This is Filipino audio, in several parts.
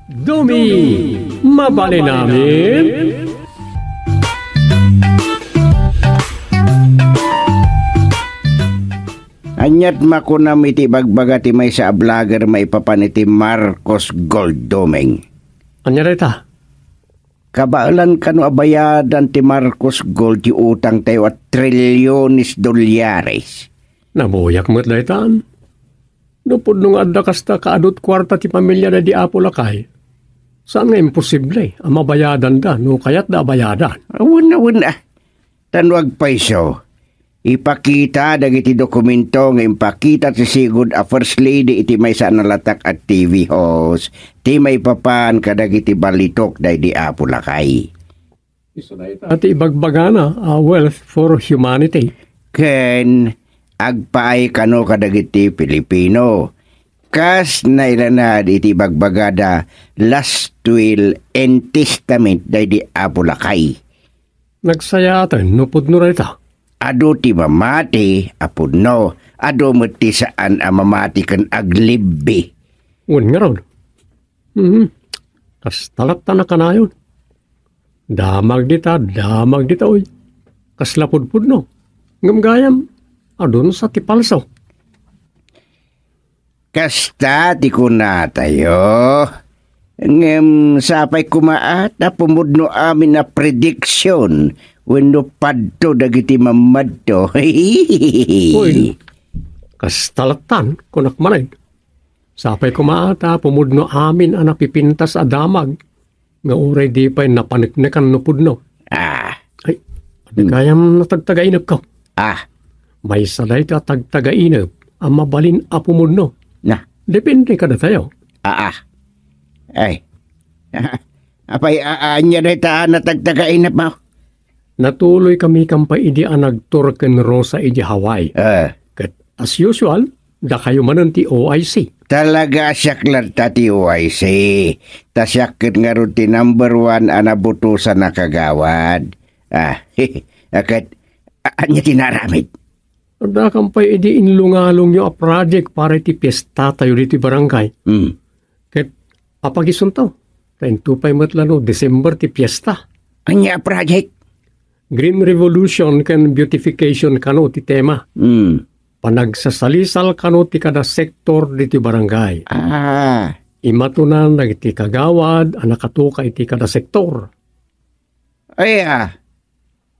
Dumi, mabali namin. Anyat makunam iti bagbaga ti may sa vlogger maipapaniti Marcos Goldomeng. Anya rita? Kabaalan kano abayadan ti Marcos Gold ti utang tayo at trilyones dolyares. Nabuyak mo't daytan. Nupod nung adda kasta kaadot kwarta ti pamilya na di Apo Lakay. Saan nga imposible ang mabayadan da no kayat da bayadan? Wala. Tanwag pa iso. Ipakita dagiti dokumento nga impakita ti sigud a first lady iti may sa nalatak at TV host. Ti may papan kadagiti balitok day di Apo Lakay. At ibagbagana a wealth for humanity. Ken agpaay kano kadagiti Pilipino. Kas nailanad iti bagbagada last will and testament day di Apo Lakay. Nagsaya atin, nupod no rita. Ado ti mamati, apod no. Ado mo ti saan ang mamati kan aglibbi. Uwan nga ron. Kas talat na kanayon. Damag dita oy. Kas lapod-pod no. Ngamgayam, adun sa tipalso. Kasta ti kuna tayo. Ngem sapay kumaat na pumudno amin na prediction wenno padto dagiti mamadto. Uy, kas talatan kunak manay. Sapay kumaata pumudno amin ang napipintas a damag. Nga uray di pa'y napaniknikan no pudno. Ay, kayam natagtagainap ko. May salay ka tagtagainap ang mabalin a pumudno. Depende ka na tayo. Ay, apay anya na itaan na tagtagainap mo? Natuloy kami kampay idi ang nagturken Rosa idi Hawaii. Kat as usual, da kayo manan ti OIC. Talaga syaklat ta ti OIC. Ta syakit nga rin ti number 1 anabutusan na kagawad. Akat, anya tinaramid? Da kampay idi inlungalong yung a project para ti piyesta tayo dito barangay. Kat apagisuntaw. Tayo tupay matlano, December ti piyesta. Anya project? Green Revolution kan beautification kano ti tema. Panagsasalisal kano ti kada sektor dito barangay. Imatunan nagiti kagawad, anakatuka iti kada sektor.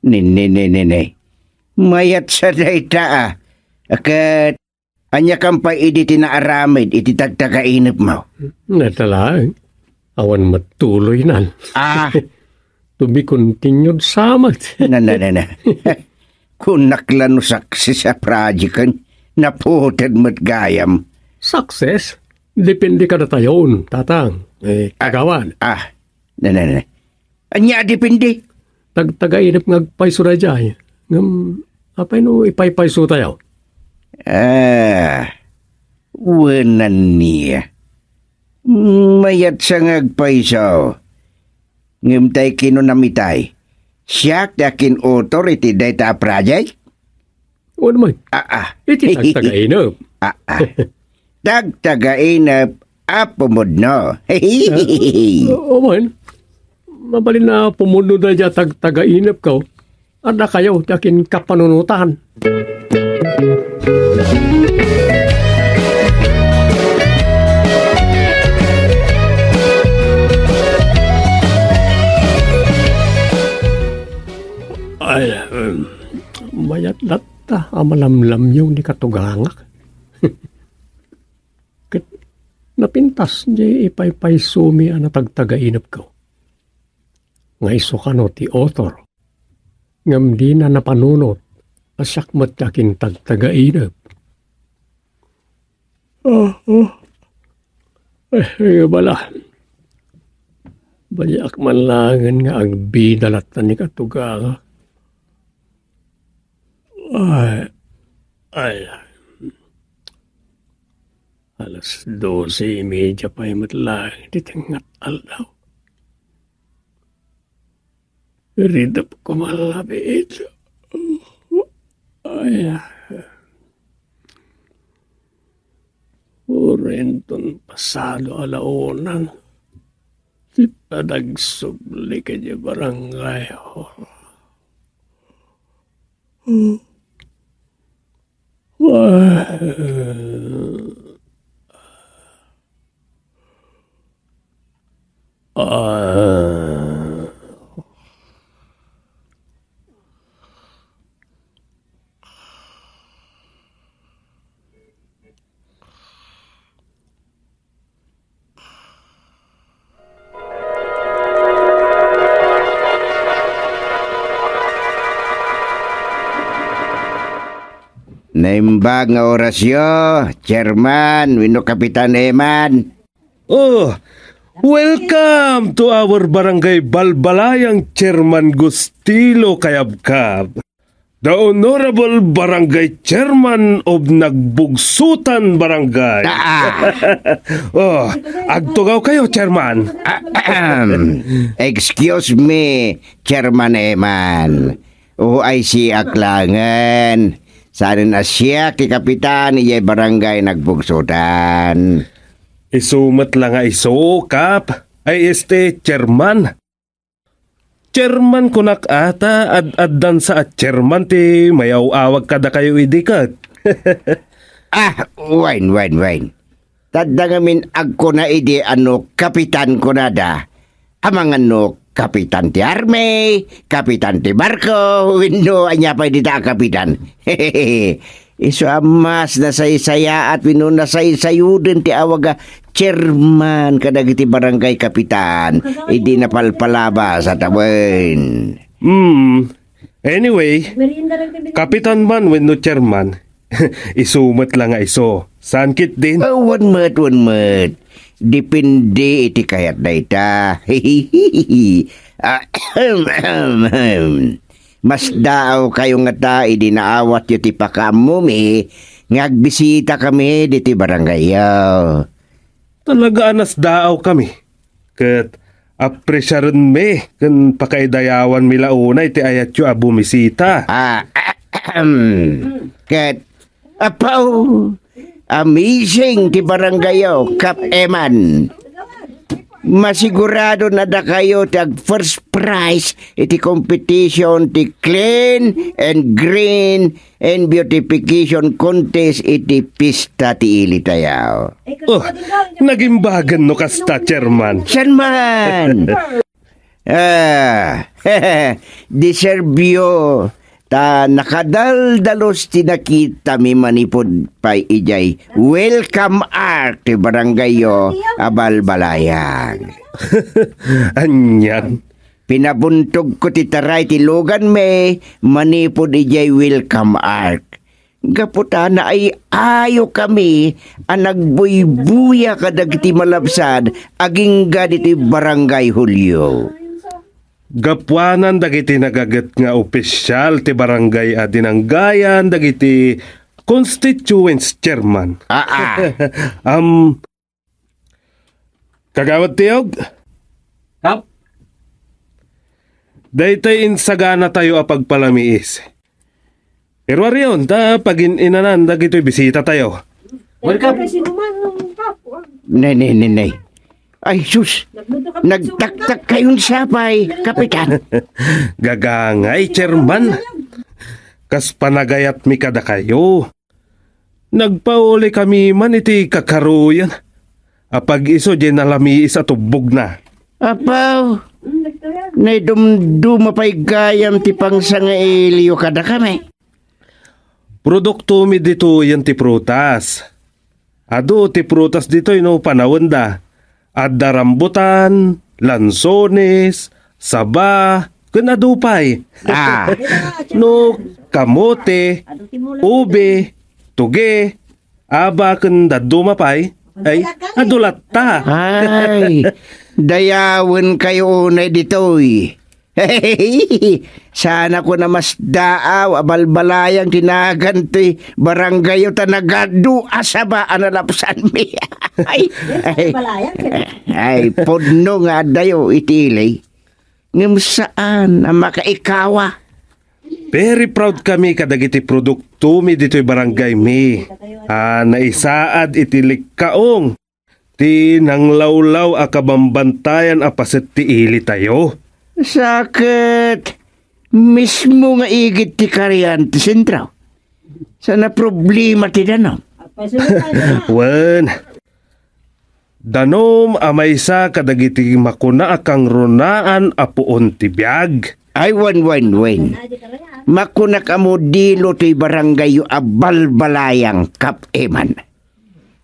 Nini. Mayat sa dayta Akat, anya kampay iti tinaaramid, iti tagtagainip mo. Natalang, awan matuloy nan. To be continued samat. Na. Kung naklano success sa project kan, naputad mo't gayam. Success? Depende ka na tayon, tatang. Kagawan. Na. Anya depende? Tagtagainip ngagpayso na dyan. Apay no ipaypayso tayo? Wanan niya. Mayat sa ngagpayso. Ngimtay kinunamitay. Siyak dakin authority data project? O naman. Iti tagtagainap. Tagtagainap apumod no. O man. Mabalin na pumuno na dyan tagtagainap ko. Ada kayo dakin kapanunutan. Mayat lata amalamlam yung ni katugangak. Napintas di ipaypay sumi ang natagtagainap ko. Nga iso ka no ti author. Ngam di na napanunot, asyak mat yakin tagtagainap. Bala. Balyak man langan nga agbidalat na ni katugang. Alas 12:30 pa yung matlang, titingat alaw. Ridap ko malapit. Orenton pasado alaunan. na nagsubli kanya barangay. Naimbag nga orasyo, Chairman, wino Kapitan Eman. Oh, welcome to our barangay Balbalayang Chairman Gustilo Kayabkab, the Honorable Barangay Chairman of Nagbugsutan Barangay. Oh, agtugaw kayo, Chairman. Excuse me, Chairman Eman. OIC Aklangan. Sana na siya kay Kapitan iyay barangay Nagbugsutan. Isumat lang nga iso, Kap. Ay Chairman. Chairman kunak ata ad-addan sa chairman ti mayaw-awag kada kayo idikat. Wine. Taddangamin agko na idi Kapitan ko na da. Amang Kapitan ti Arme, Kapitan ti Barko, wino anya pa dita Kapitan. Iso amas na saysaya at wino na saysayuden ti awaga Chairman kadagiti barangay Kapitan. Idi na palpalaba sa tawen. Anyway, Kapitan man wino Chairman. Isumat lang nga iso. Sankit din. One month. Depende iti kayat na ita. Mas daaw kayo nga ta idinaawat yu ti pakamumi ngagbisita kami diti barangay yaw. Talaga anas daaw kami. Kat apresyaran me kan pakaidayawan mila unay ti ayat yu abumisita. Kat apaw amazing ti barangayo, Kap Eman. Masigurado na da kayo tag first prize iti competition ti clean and green and beautification contest iti pista ti ili tayaw. Oh, nagimbagan no kasta, Chairman. San man? Deserve yo. Ta nakadaldalos tinakita mi manipod pa ijay welcome art ti barangay Balbalayang. Anyan. Pinabuntog ko ti taray ti lugan me manipod ijay welcome art. Gaputa na ay ayo kami ang nagbuybuya kadag ti malabsad aging ti barangay Julio. Gapwanan dagiti nagagat nga opisyal ti barangay a dinanggayan dagiti constituents chairman. Kagawad tiyog? Kap? Daytay insagana tayo a pagpalamiis. Pero ariyon, pag-inanan dagito'y bisita tayo. Welcome. Nay. Ay, sus! Nagtaktak kayong sapay, Kapitan. Gagangay, Chairman. Kas panagayat mi kada kayo. Nagpauli kami man iti kakaruyan. Apag iso di nalamiis at ubog na. Apaw, nay dumduma pa'y gayam ti pangsangailiyo kada kami. Produkto mi dito yan ti prutas. Ado ti prutas dito no panawon da. Adda rambutan, lansones, saba, kanadupay. No kamote, ube, tuge, aba kan dadumapay, ay adulata. Ay, dayawan kayo unay ditoy. Sana ko na mas daaw Balbalayang tinaganti barangay tanagadu asaba analapsan mi. ay podno nga dayo itilay. Ngem saan ang makaikawa? Very proud kami kadagiti produkto mi dito'y barangay mi. Naisaad itilik kaong. Ti nang lawlaw akabambantayan apaset ti ili tayo. Sakit. Mismo nga igit ti karyan ti sentraw. Sana problema ti danom. Wen. Danom amaysa kadagiti makuna akang runaan apuon ti biag. Ay, wen. Makunak amo dilo to'y barangay yu abalbalayang Kap Eman.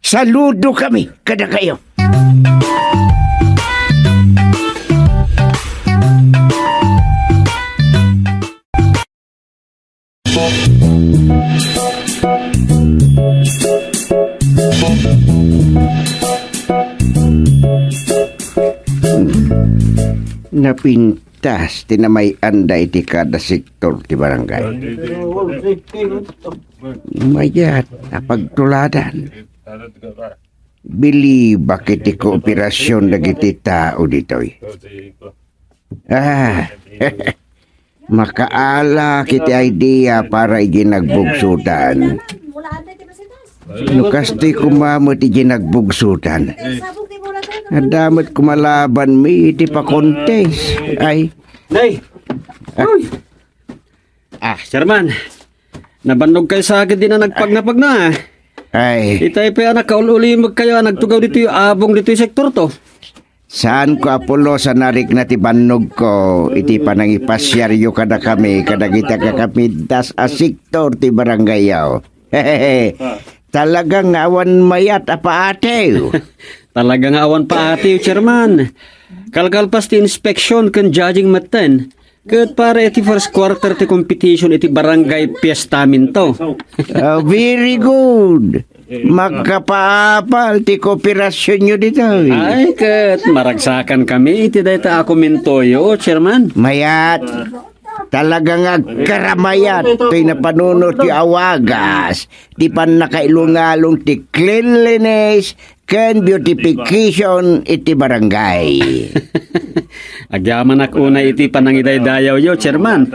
Saludo kami, kada kayo. Napintas tinamay anday ti kada sektor ti barangay. Mayat napagtuladan. Bili bakit ti kooperasyon dagiti tao ditoy. Makaala kiti idea para iginagbugsutan. Nukasti kumamot iginagbugsutan. Nadamot kumalaban mi iti pa-contest. Ay. Nay! Chairman. Nabannog kayo sa akin din na nagpagnapag na. Ay. Itay pa anak kaulit kayo nagtugaw dito yung abong dito yung sektor to. Saan ko Apollo sa narik na ti bannog ko, iti panangipasyaryo kada kami, kada kita kakapintas a sektor ti barangay yaw. Hehehe. Talagang awan mayat apa ate. Talagang awan pa ate, Chairman. Kalkalpas ti inspection kan judging maten. Kat para iti first quarter ti competition iti barangay piestamin to. Very good. Magkapaapal ti kooperasyon nyo dito. Ay, kat maragsakan kami iti dayta ako mintoyo, Chairman. Mayat. Talagang agkaramayat. To'y napanunod ti awagas. Ti panakailungalong ti cleanliness ken beautification iti barangay. Agyaman ak una iti panangidaydayaw yo, Chairman.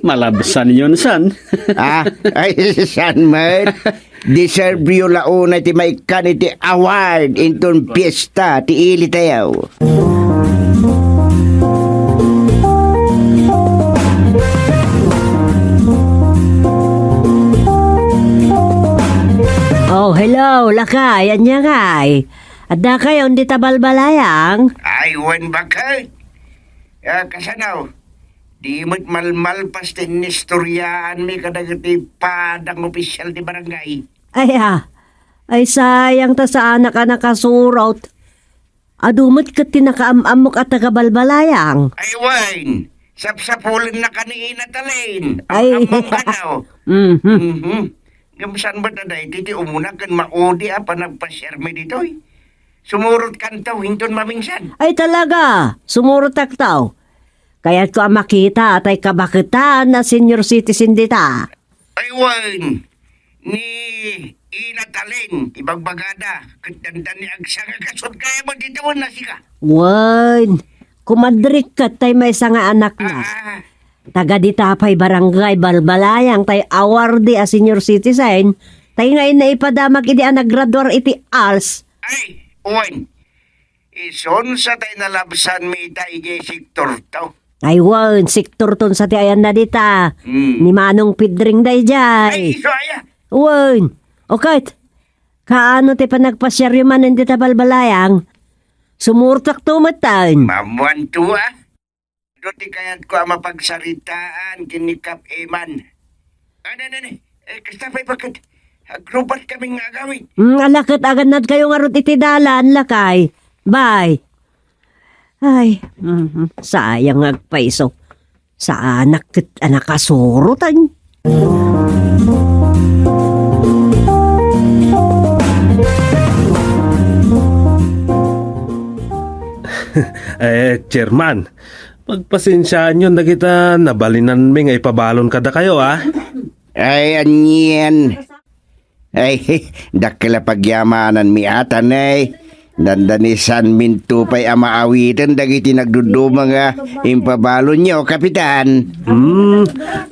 Malabsan yun, san. Ay, san man. Deserve yo launa ti maikan iti award inton piyesta ti ili tayaw. Oh, hello, lakay, anya ngay. Adda kayo, hindi tabalbalayang. Ay, wen bakit? Kasanaw, di mo't malmalpas tin istoryaan mi kadagiti padang opisyal di barangay. Ay sayang ta sa anak-anak kasurot. Adumot ka tinakaamamok at tagabalbalayang. Ay, wen, sapsapulin na kaniina talin. Ay. Amang kanaw. Gamsan ba taday, titi umuna kan maudi pa nagpasyar mi ditoy. Sumurot kan taw, hinton mamingsan. Ay talaga, sumurot taktaw. Kaya't ko ang makita at ay kabakitan na senior citizen dita. Ay, wen, ni inatalin, ibagbagada, katandan ni agsanga kasod kaya mo dito mo nasika. Wan, kumadrik ka tay may nga anak na. Taga ditapay barangay balbalayang tay awardee a senior citizen. Tay ngayon na ipadamag iti naggraduar iti ALS. Ay, wen, ison sa tay nalabsan mi ita ije sektor tao. Ay wan, sektor ton sa ti ayan na dita. Ni Manong Pidring day jay. Ay, iso aya. Wan, okay. Kaano ti panagpasyaryo man hindi ta balbalayang? Sumurtak tumatan. Mamuan tuwa. Doti kayat ko ang mapagsaritaan kini Kap Eman. Kastapay bakit? Agrubat kaming agawin. Alakit aganad kayo nga rot iti dalan, lakay. Bye. Ay, sayang agpaiso. Sa anak kasurutan. Chairman, pagpasensyaan yun na kita, nabalinan mi nga ipabalon kada kayo, Ay, anyan. Ay, dakila pagyamanan mi atan ay. Dandanisan minto pa'y amaawitan dagiti nagduduma nga impabalon nyo, Kapitan.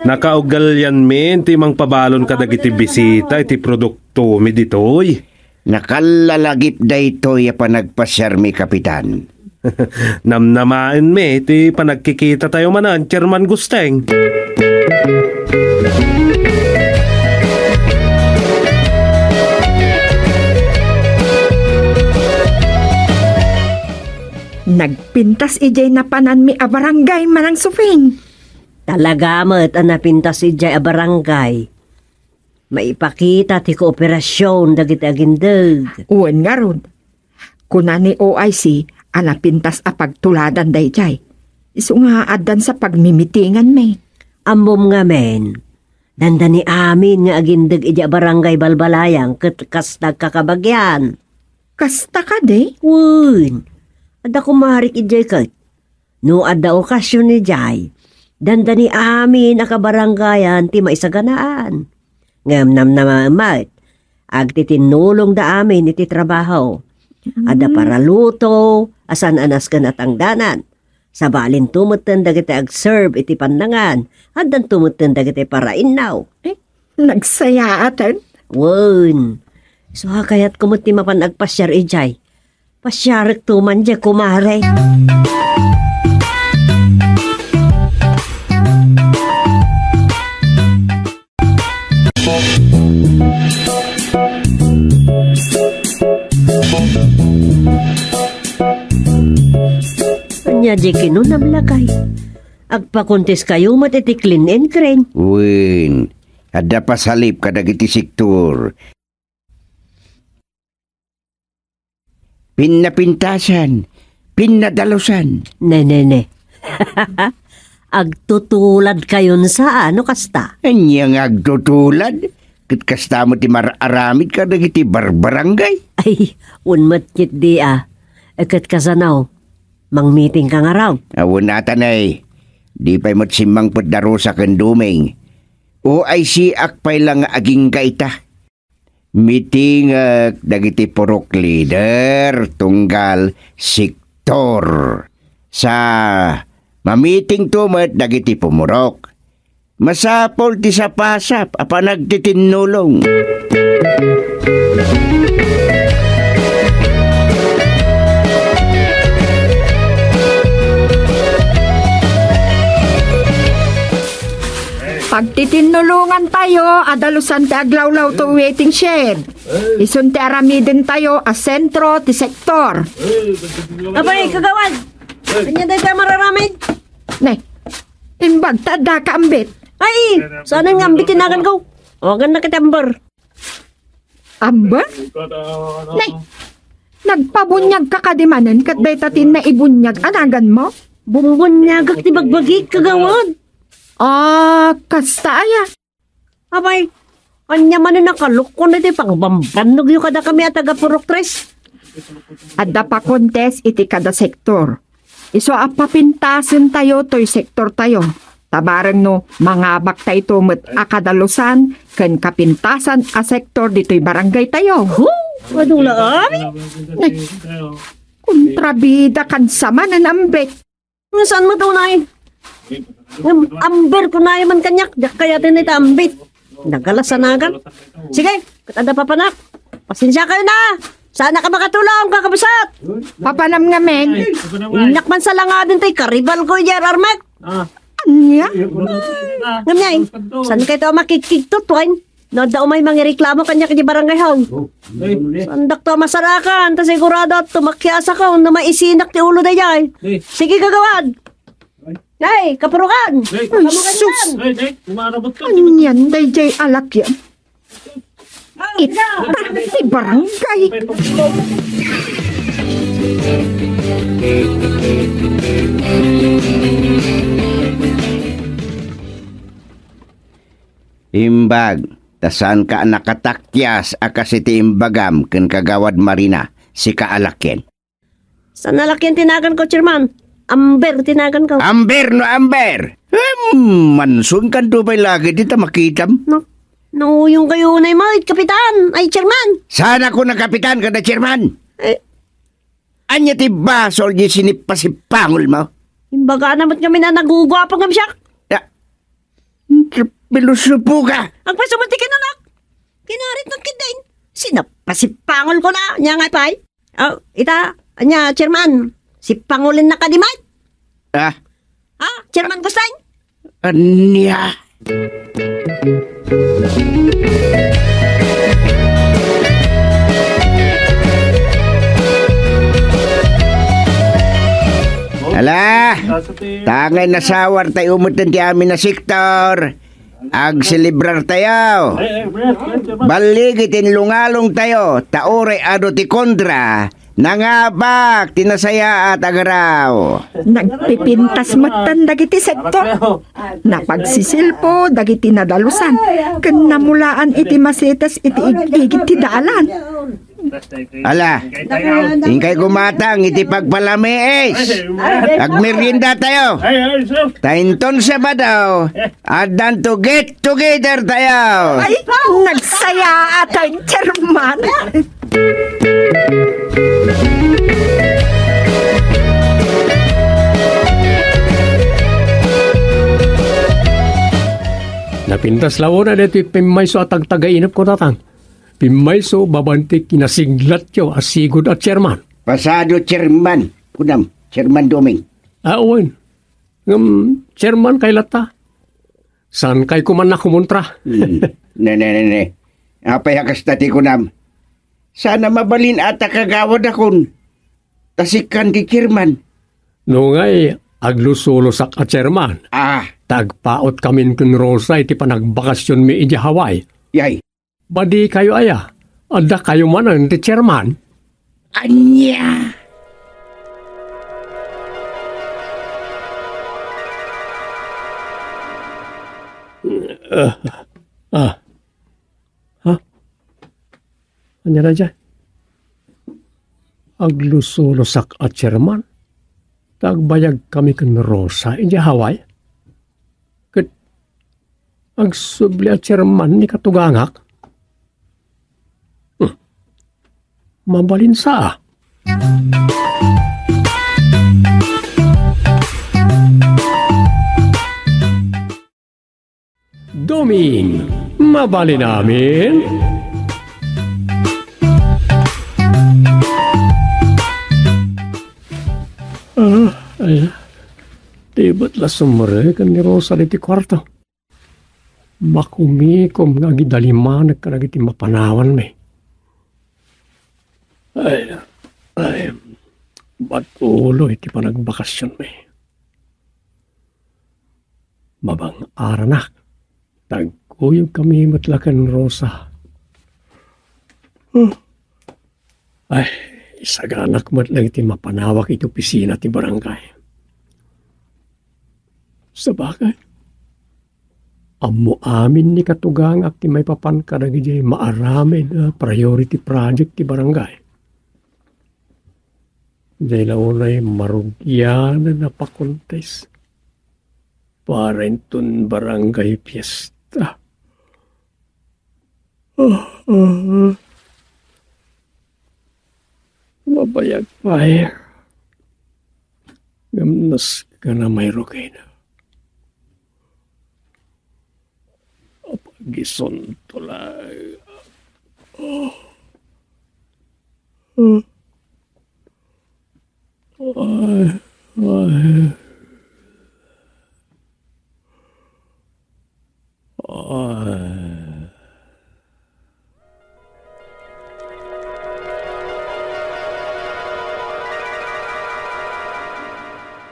Nakaugal yan min, timang pabalon ka dagiti bisita, iti produkto mi ditoy. Nakalalagip dayto ya panagpasyar mi kapitan. Namnamain mi, iti panagkikita tayo manan, Chairman Gusteng. Nagpintas ijay na panan mi a barangay manang suping. Talaga mo't ang napintas si Jay a barangay. Maipakita ti kooperasyon dagiti agindag. Uwan nga ron. Kuna ni OIC, anapintas a pagtuladan day jay. Isu nga adan sa pagmimitingan may. Ambom nga men. Dandani amin nga agindag ija barangay balbalayang ket nagkakabagyan. Kasta ka day? Wun. Ada kumarik ijay ket. No ada okasyon ni Jay. Dandani amin akabaranggayan ti maisaganaan. Ngam namnamat. Agti tinulong da amin iti trabaho. Ada para luto, asan anas kan at angdanan. Sabalin tumutan dagiti ag-serve iti pandangan. Adan tumutan dagiti para inaw. Nagsaya atan? Wun. So kayat kumuti mapan agpasyar ijay. Pasyarik tuman dya kumare. Anya di kinunam lagay. Agpakuntis kayo matitiklin and crane. Win, ada pasalip kadagiti sektor. Pinnapintasan, pinnadalusan. Ne. Agtutulad kayon sa ano kasta? Anyang agtutulad? Kat kasta mo ti mararamid kadagiti barbarangay. Ay, unmat kit di Eket kasanaw, mang-meeting ka nga raw. Awon natan ay, di pa'y mo't simang pudaro sa kanduming. O ay si akpay lang aging kaita. Meeting dagiti purok leader tunggal sektor. Sa mamiting tumat dagiti pumurok. Masapol ti sapasap apa nagtitinulong. Pagtitinulungan tayo, adalusan ti aglawlaw to waiting shed. Isun ti aramidin tayo a sentro ti sektor. Abay, kagawan! Kanya dahi tayo mararamid? Ne, imbag tada ka ambit. Ay, sana nga ambitin nagan ko. Huwagan na kitambar. Amba? Ne, nagpabunyag ka kadimanan kat daytatin na ibunyag anagan mo? Bumbunyagak ti bagbagi, kagawan. Kasta aya. Abay, anya man na nakalukon na di pangbambanog yung kada kami at taga-purok tres. Adda pa kontes iti kada sektor. Iso apapintasin tayo to'y sektor tayo. Tabarang no, mangabak tayo tumot akadalusan ken kapintasan a sektor dito'y barangay tayo. Madula ay? Kontrabida kan sama na nambit. Saan mo tunay? Amber ko na man kanyak, dak kaya tinita ambit. Nagalasanagan. Sige, katada pa panak. Pasensya kayo na. Sana ka makatulong, kakabasat. Papanam nga men. Inak man sa langa din tayo, karibal ko yung armak. Anya? Ngamyay, saan kayo ito makikigtutwain? Nada umay mangireklamo kanya kanya barangay hong. Sandak to masarakan, ta sigurado tumakyasa ka na maisinak ti ulo dayay. Sige kagawad. Nay, kapurukan! Sus! Anyan, dayjay alak yan. Ita, si barangay. Imbag, tasan ka nakatakyas akasi ti imbagam ken kagawad Marina si kaalakyen. Saan nalakyan tinagan ko, Chairman? Amber tinagan ko. Amber no amber! Mansun kan to pa'y lagi dito makitam. No, yung kayo na mo, Kapitan, ay Chairman. Sana ko na kapitan ka na chairman. Eh, Anya ti basol di sinipasipangol mo. imbaga naman kami na nagugwapang kami siya. Pilusupo ka. Ang pasumati ka na nak. Kinarit ng kidain. Sinapasipangol ko na, niya nga pay. Oh, ita, anya, chairman, si Pangulin na kadimay. Ah, Chairman Gustay? anya. Ala, tangay na sawar tayo umutan di amin na sektor. Ag celebrar tayo. Baligitin lungalong tayo. Taore ado ti kondra. Nangabak, tinasaya at agaraw. Nagpipintas matan dagiti sektor. Napagsisilpo dagiti nadalusan. Ken namulaan iti masetas iti igit ti daalan. Ala, ingkay gumatang iti pagpalamees. Agmerienda tayo. Tainton sa ba daw? Adan to get together tayo. Ay, nagsaya atay, chairman. Napintas lawo na dito pimayso at agtagainap ko tatang. Pimayso babantik kinasiglat yo asigod at chairman. Pasado chairman. Kunam, chairman Doming. Awan. Chairman kay lata. San kay kuman na kumontra? Ne. Apay hakas tati kunam. Sana mabalin ata kagawad akon. Tasikan ti chairman. No ngay, aglusulosak at chairman. Tagpaot kamin kun Rosa iti panagbakasyon mi iti Hawaii. Yay. Badi kayo aya. Ada kayo manan ti chairman. Anya. Anya raja? Aglusolosak at chairman. Tagbayag kami kun Rosa iti Hawaii. Ket agsubli at chairman ni katugangak. Mabalin sa. Doming, mabali namin. Tibat la sumere kan ni Rosa diti kwarto. Makumikom nga gidaliman nagkaragiti mapanawan me. Ay, batulo iti panagbakasyon me. Mabang aranak, tagkuyog kami matlakan Rosa. Ay, isaganak matlang iti mapanawak iti opisina ti barangay. Sabagay, amo amin ni katugangak ti may papan karagiti maaramid priority project ti barangay. Dahil unay marugyan na napakontes para itong barangay fiesta. Mabayag pa gamnas ka na may rugay na. Apagison tulay.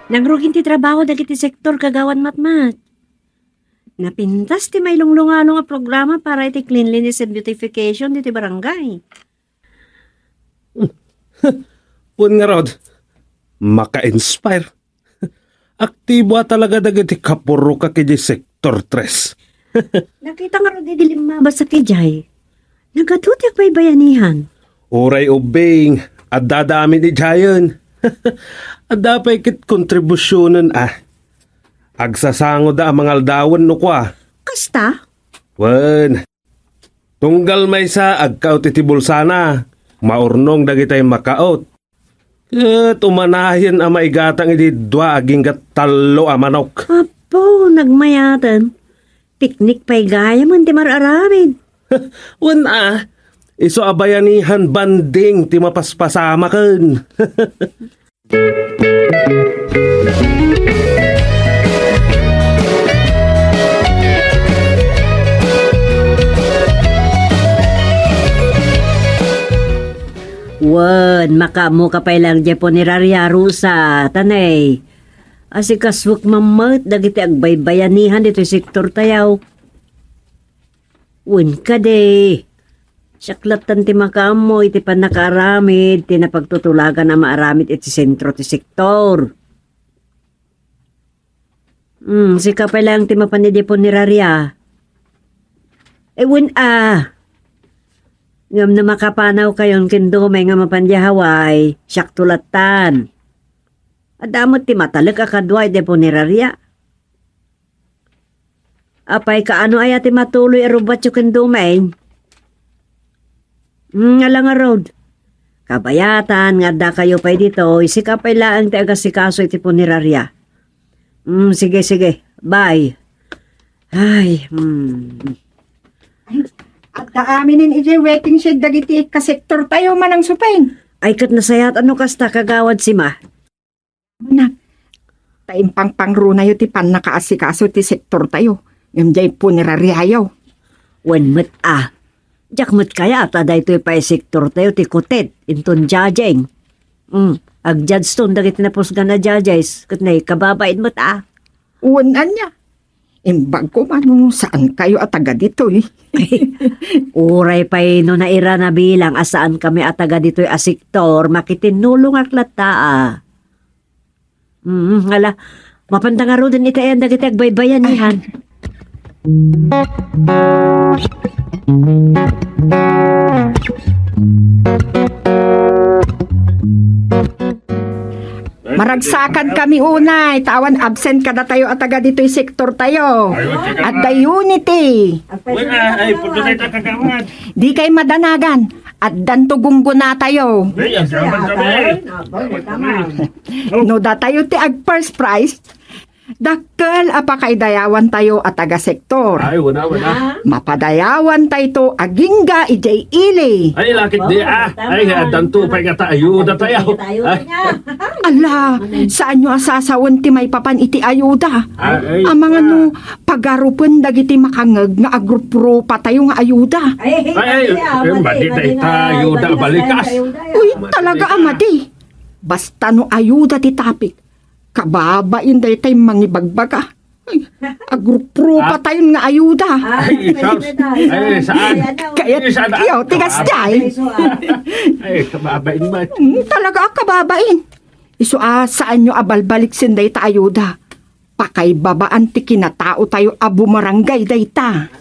Nagrugin ti trabaho dagiti sektor kagawan matmat. Napintas ti may lunglungano nga programa para iti cleanliness and beautification diti barangay. Pun nga rod, maka-inspire. Aktibo talaga dagiti kapuro ka kiti sektor 3. Nakita nga rin dilimaba sa kijay. Nagatutik pa'y bayanihan. Uray ubing, at dadami ni Jayon. At dapat kit kontribusyonan Agsasango da ang mga aldawan no kwa. Kasta? Wen, tunggal may sa agkaot iti bulsana. Maurnong dagitay makaot. Ket umanahin ang maigatang iti dua aging talo a manok. Apo, nagmayatan. Piknik pa'y gaya man ti mararamid. Wen Iso abayanihan banding ti mapaspasama ken. Wan, makamu ka pa ilang Japon ni Raria Rusa, tanay. Asikaswak mamat, dagiti agbaybayanihan dito sektor tayaw. Wan ka de. Saklatan ti makamu, iti pan nakaramid, ti napagtutulagan na maaramid iti sentro ti sektor. Sika pa ilang ti mapanidipon ni Raria. Wan ngam na makapanaw kayon kendo may nga mapanjahaway, siyak tulatan. Adamot ti matalag akadway de poneraria. Apay kaano ay ati matuloy arubat yung kendo may. Nga lang road. Kabayatan, nga da kayo pa'y dito, isikapay laang ti agasikaso iti poneraria. Sige, bye. Ay, At aaminin iti waiting shed dagiti kasektor tayo manang supain. Ay kat nasayat ano kasta kagawad si ma. Anak, taimpang pangruna yu ti pan nakaasikaso ti sektor tayo. Yung jay puneraryayaw. Wen met Jak met kaya at aday to'y pa sektor tayo ti kutet. Inton jajeng. Agjadstone dagiti napusgan na jajais. Kat na kababain met Uwanan niya. Imbag ko man, saan kayo ataga dito eh? Uray pa'y no naira na bilang asaan kami ataga dito'y asiktor, makitinulong aklata Ngala, mapanda nga ro din itayan dagiti agbaybayanihan. Maragsakan kami unay, tawan absent kada tayo ataga dito'y sektor tayo. At the unity. Ay, puto tayo kagawad. Di kay madanagan. At dantugunggo na tayo. No da tayo ti ag first prize. Dakkel apakay dayawan tayo at taga-sektor. Ay, wala. Mapadayawan tayo to agingga ijay ili. Ay, lakit di Ay, danto pa nga ayuda tayo. Ala, saan nyo asasawan ti may papan iti ayuda? Ang mga no, pagarupan dagiti makangag nga agrupro pa tayo nga ayuda. Ay, badi tayo ayuda balikas. Uy, talaga amadi. Basta no ayuda ti tapik. Kababain dahi tayo mangibagbaga. Agrupro pa tayo nga ayuda. Ay, saan? Kaya, yaw, tigas day. Ay, kababain ba? Talaga kababain. Iso saan nyo abalbalik sinday ta ayuda? Pakay babaan ti kinatao tayo abumarangay day ta.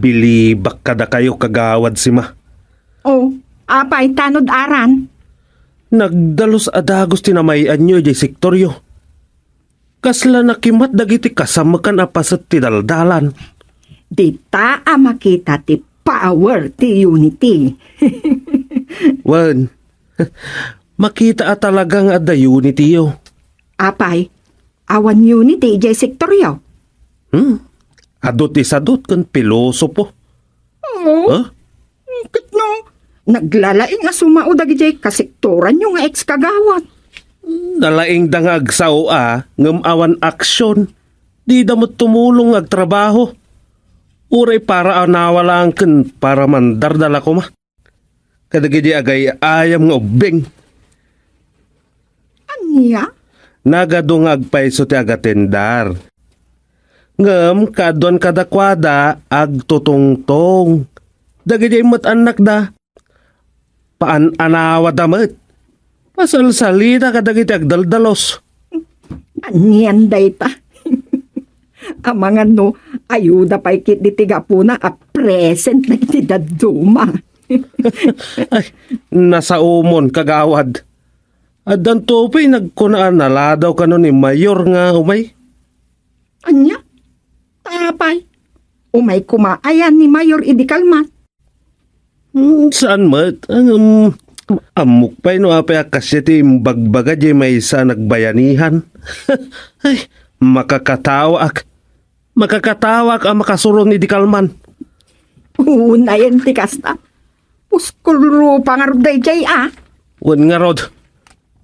Bilibak kada kayo kagawad si ma. Oh, apay tanod aran. Nagdalos adagos tinamayan nyo jay sektoryo. Kasla nakimat dagiti kasamakan apasat ti daldalan. Dita makita ti power ti unity. Wan, makita talagang ada unity yo. Apay, awan unity jay sektoryo. Adot isadot kan pilosopo. Oo. Kat no, naglalaing nga sumao dagiti kasektoran yung nga ex-kagawat. Nalaing dangag sao ngam awan aksyon. Di damot tumulong ag trabaho. Uray para nawalang ken para mandardala ko ma. Kadagidi agay ayam nga ubing. Anya? Nagadong agpaiso ti agatendar. Ngam kadwan kadakwada ag tutungtong. Dagiti mat anak da. Paan anawa damat. Pasal salita kadagiti agdaldalos. Anyan day ta. Amangan no, ayuda pa ikit di tiga po na present na iti daduma. Ay, nasa umon kagawad. At danto pa'y nagkunaan naladaw ka nun ni Mayor nga umay. Anya? Tapay. Umay kumaayan ni Mayor Idi Kalmat. Saan mat? Amok pa no apay akasya ti bagbaga di may sa nagbayanihan. Ay, makakatawak. Makakatawak ang makasuron ni Di Kalman. Unayan ti kasta. Puskuro pangaruday jay Wan nga rod.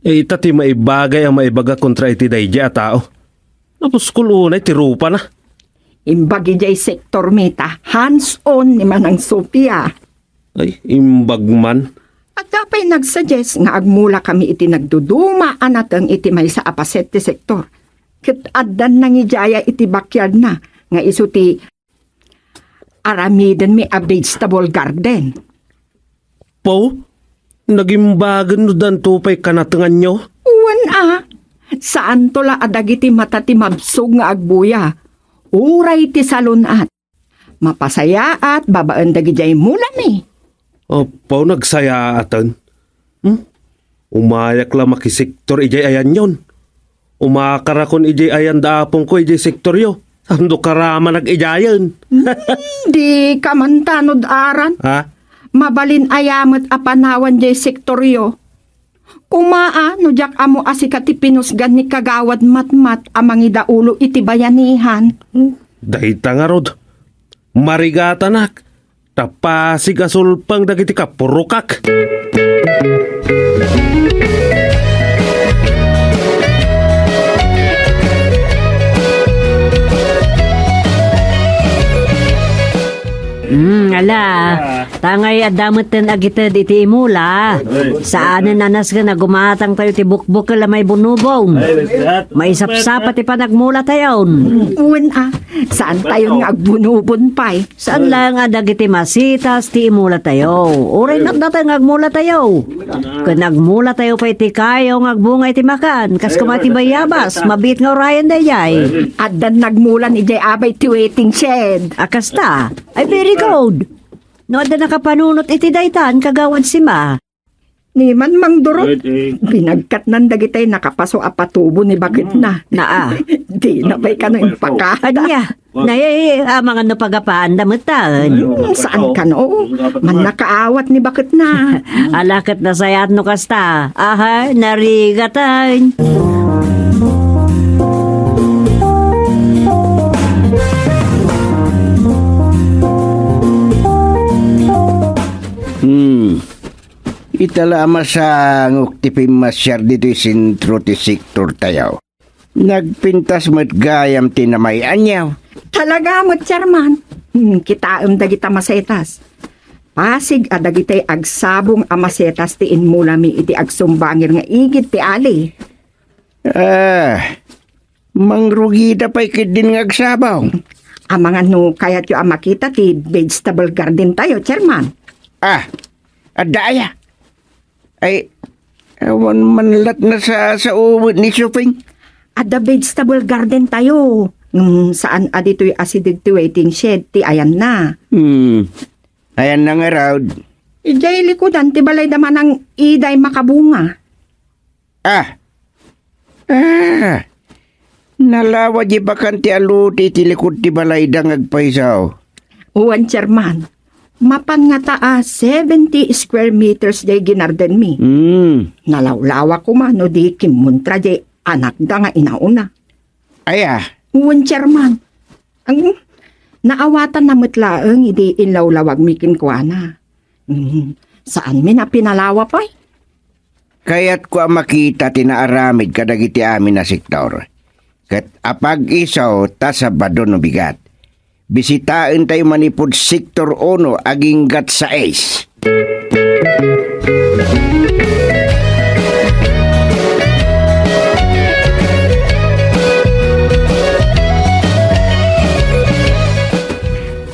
Tati maibagay ang maibaga kontra iti dayjay a tao. Tapos kulunay ti rupa na. Imbagi jay sektor mita, hands-on ni Manang Sophia. Ay, imbag man. At kapay nagsuggest nga agmula kami iti nagduduma anatang iti may sa apaset ti sektor. Ket addan nang ijaya iti backyard na nga iso ti aramiden mi a vegetable garden. Po, nagimbagan no dan tupay kanatangan nyo? Uwan saan tola adagiti mata ti mabsog nga agbuya. Uray ti salunat. Mapasaya at babaan dagijay mula mi. Po, nagsaya atan. Umayak la makisektor ijay ayan yon. Umakarakon ijay ayan daapong ko ijay sektor yo. Ando karama nag-ijayan. Di ka man tanod aran. Ha? Mabalin ayamat apanawan jay sektoryo. Kumaa no jak amo asikati pinusgan ni kagawad matmat amang idaulo iti bayanihan. Dahita nga rod. Marigatanak. Tapasig asulpang dagiti ka purukak. Tangay adamot ten agitad iti imula. Saanen nanas ka na gumatang tayo ti bukbuk la may bunubong. May sapsapa ti panagmula tayon. Uwan saan tayo nga agbunubon pa'y? Saan lang adagiti masitas ti imula tayo. Uray nagdatay ngagmula tayo. Kung nagmula tayo pa iti kayo ngagbungay ti makan. Kas kumati bayabas, mabit nga urayan dayay. Addan nagmulan ijay abay ti waiting shed. Akasta, ay very good. No, da nakapanunot iti daytan, kagawad si ma. Ni man mang durot. Binagkat nan dagitay nakapaso a patubo ni bakit na. Di na ba'y ka no impakada. Anya, mga napagapaan damutan. Saan ka no? Man nakaawat ni bakit na. Alakat na sayat no kasta. Aha, narigatan. Itala masangok ti pimasyar dito sentro ti sektor tayaw. Nagpintas met gayam ti namayan yaw. Talaga mo, Chairman. Kitaam dagita masetas. Pasig adagitay agsabong a masetas ti inmula mi iti agsumbangir nga igit ti ali. Mangrugida pa'y kidin nga agsabaw. Amangan no kayat yung makita ti vegetable garden tayo, Chairman. Adaya. Ay, awan manlat na sa uwit ni Suping. Ada vegetable garden tayo. Saan adito'y acidic waiting shed ti ayan na. Ayan na nga raw. Ijay likudan ti balay daman ng iday makabunga. Nalawa di bakan ti aluti ti likod ti balay dangag paisaw. Uwan, Chairman. Mapan nga taa 70 square meters jay ginarden mi. Nalawlawa ko man no di kimuntra jay anak da nga inauna. Uwan, Chairman. Ang naawatan na mutlaang idi inlawlawag mi kinkwana. Saan mi na pinalawa pa? Kaya't ko makita tinaaramid kadagiti amin na sektor. Kat apag isaw tasabado no bigat. Bisitain tayo manipod sektor 1 aging gat sa ace.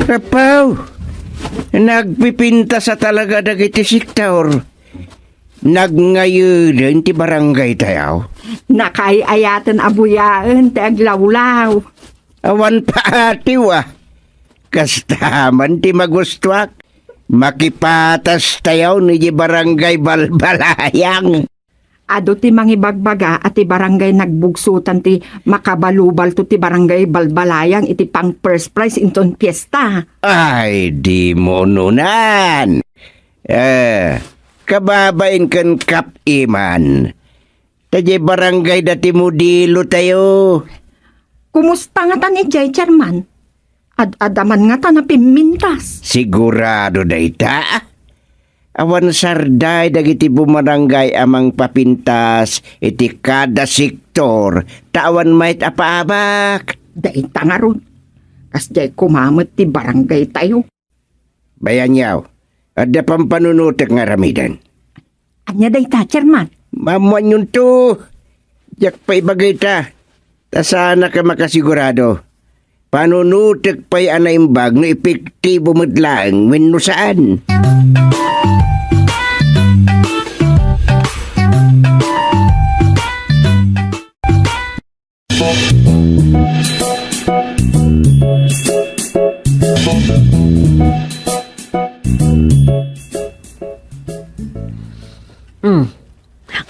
Rapaw, nagpipinta sa talaga dagiti sektor. Nagngayon ti barangay tayo. Nakayayatan abuyaan ti aglawlaw. Awan pa atiw Kastaman ti magustuak. Makipatas tayaw ni barangay balbalayang. Ado ti mangibagbaga at ti barangay nagbugsutan ti makabalubal to ti barangay balbalayang iti pang first prize inton piyesta. Ay, di mo nunan. Kababain kan kap iman. Taje barangay dati mo dilo tayo. Kumusta nga tan ijay, Chairman? Ad-adaman nga tan na pimintas. Sigurado da ita. Awan sarday dagiti bumarangay amang papintas iti kada sektor. Tawan mayt apaabak. Daita nga ron. Kas jay kumamot ti barangay tayo. Bayan yaw. Ada pampanunutek nga ramidan. Anya daita, Chairman? Mamuan yun to. Jak pa ibagay ta. Tasana ka makasigurado. Panunutek pa'y anaimbag no epektibo madlaang wenno saan.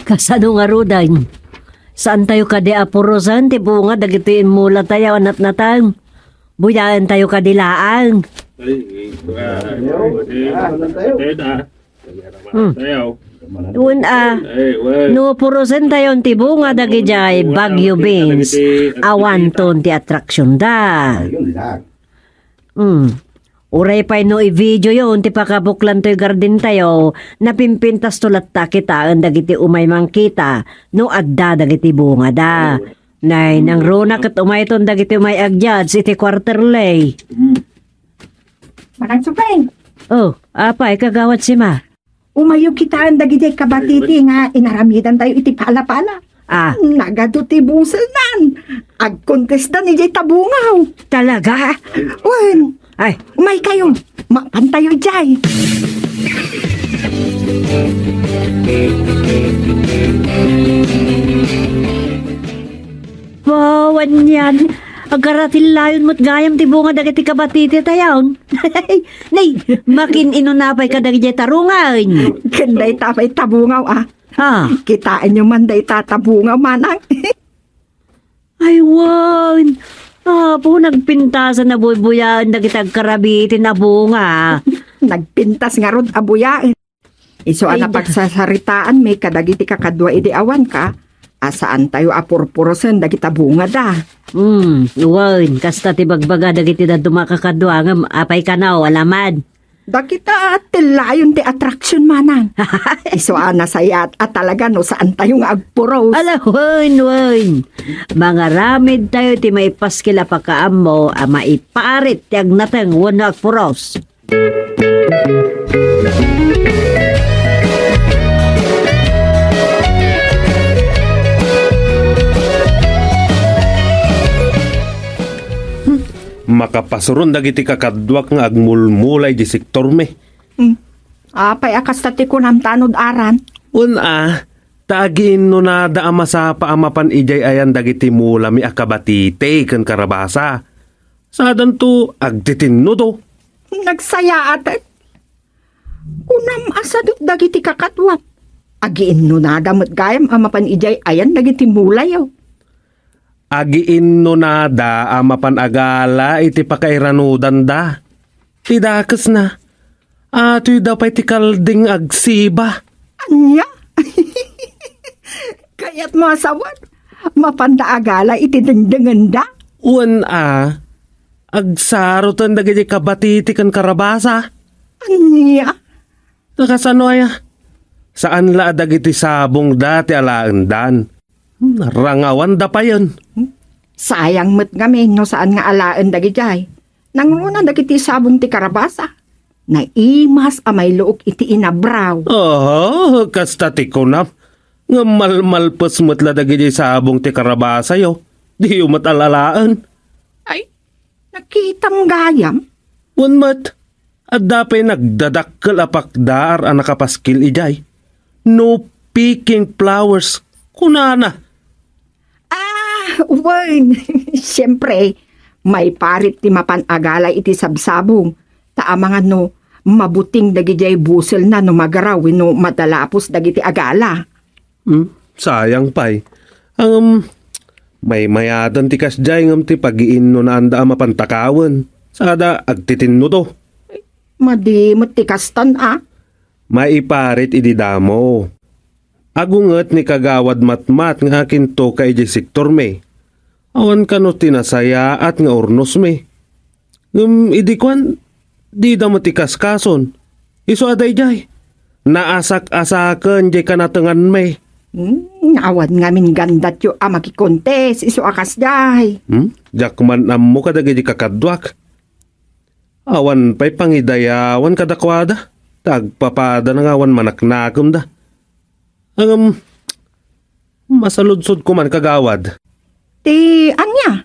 Kasano nga rudan? Saan tayo kadi apurosan? Ti bunga dagitiin mula tayo anat natang. Buyaan tayo kadilaan. Doon no purosan tayo ti bunga dagijay Baguio Beans. Awanton ti attraction da. Uray pa no i-video yun, ti pakabuklan to'y garden tayo, napimpintas tulat ta kita, ang dagiti umay mangkita, no adda dagiti bunga da. Nay, nang runa kat umay ton dagiti umay agyad, iti quarterlay. Marang supeng. Oh, apay, kagawad si ma. Umayo kita ang dagiti kabatiti nga inaramidan tayo iti pala-pala. Nagado ti busel nan. Agkontesta ni jay tabungaw. Talaga? Wen. Ay, umay kayo. Mapantayo jay. Bawan yan. Agaratil layon mo't gayam ti bunga dagiti kabatiti tayawn. Nay, makin inunapay ka dagiti tarungan. Kanday tapay tabungaw Kitaan nyo man day tatabungaw manang. Ay, wan. Po, nagpintasan na buyaan na kitag karabitin na bunga. Nagpintas nga ron abuyaan. Iso na pagsasaritaan may kadagiti kakadwa iti awan ka. Asaan tayo apurpurosan dagita bunga da. Wan, kasta ti bagbaga dagiti na dumakakadwa nga apay ka na o alamad. Dakita tilayon ti attraction manang. Iso na sayat at talaga no saan tayo nga agpuros. Wan. Mga ramid tayo ti may paskila pakaam mo maiparit ti agnatang wano agpuros. Makapasuron dagiti kakadwak nga agmulmulay di sektor me. Apay akas tati ko nam tanod aran. Tagiin no na daama sa paamapan ijay ayan dagiti mula mi akabatite kan karabasa. Sadan to agtitinno to. Nagsaya atat. Kunam asadot dagiti kakatwak. Agiin no na damot gayam amapan ijay ayan dagiti mulay yaw. Agiin no nada amapan agala iti pakairanudan da. Tidakas na. Ato'y dapay ti kalding agsiba. Anya? Kaya't masawad. Mapanda agala iti dengdengan da. Agsarutan dagiti kabatiti kan karabasa. Anya? Nakasano Saan la dagiti sabong dati alaan dan? Rangawan da pa yun. Sayang met ngami no saan nga alaan dagijay. Nangruna dagiti sabong ti karabasa. Naimas amay luok iti inabraw. Kasta ti kunap. Nga malmalpos mo't la dagiti sabong ti karabasa yo. Di umat alalaan. Ay, nakitam gayam? Mat, at dapay nagdadakkel apakdar ang nakapaskil ijay. No picking flowers. Kunana. Wen, siyempre, may parit ti mapanagala iti sabsabong. Taamangan no, mabuting dagijay busel na no magarawin no madalapos dagiti agala. sayang pa'y. May mayadan ti kasjay ngam ti pag-iin no na anda mapantakawan. Sada agtitin no to. Madi matikastan Maiparit ididamo. Agunget ni kagawad matmat nga akin to kay di sektor me. Awan ka no tinasaya at nga urnos me. Idikwan, di da matikas kason. Iso aday jay. Naasak-asakan jay kanatengan me. Awan ngamin gandat yo makikontes iso akas day. Jakman ammo kadagay di kakadwak. Awan pa'y pangidayawan kadakwada. Tagpapada ng awan manaknakom da. Masaludsod ko man kagawad. Ti anya?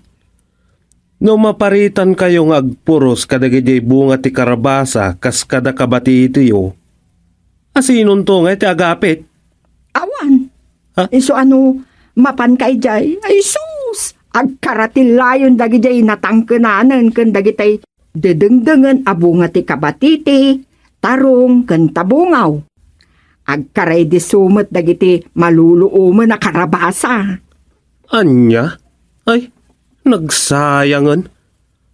No maparitan kayong agpuros kadagay di bunga ti karabasa kas kada kabati itiyo. Asinon to nga ti agapit? Awan. Ha? Iso mapan kay jay. Ay sus! Agkaratilayon dagi jay natangkenanan ken dagi tay dedengdengen abunga ti kabatiti, tarong ken tabungaw. Agkaray di sumet dagiti maluluuman na karabasa. Anya? Ay, nagsayangan.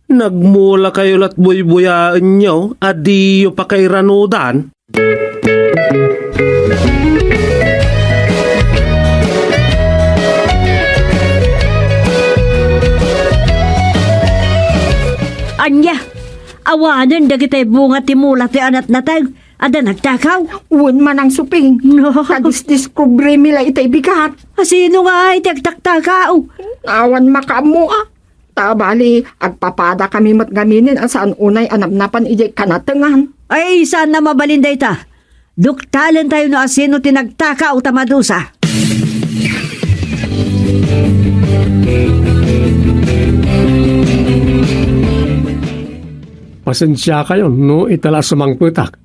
Nagmula kayo lat buy-buyaan nyo, adiyo pa kay ranudan. Anya, awanan dagitay bunga ti mula ti anat natag, ada nagtakaw. Uwan man ang suping. No. Kadis-diskubre mila itay bigat. Sino nga ay tagtaktakaw? Awan makamu Tabali, agpapada kami matgaminin saan unay anapnapan ijay kanatengan. Ay, saan na mabalinday ta? Duktalan tayo no asino tinagtakaw tamadusa. Pasensya kayo, no itala sumangputak.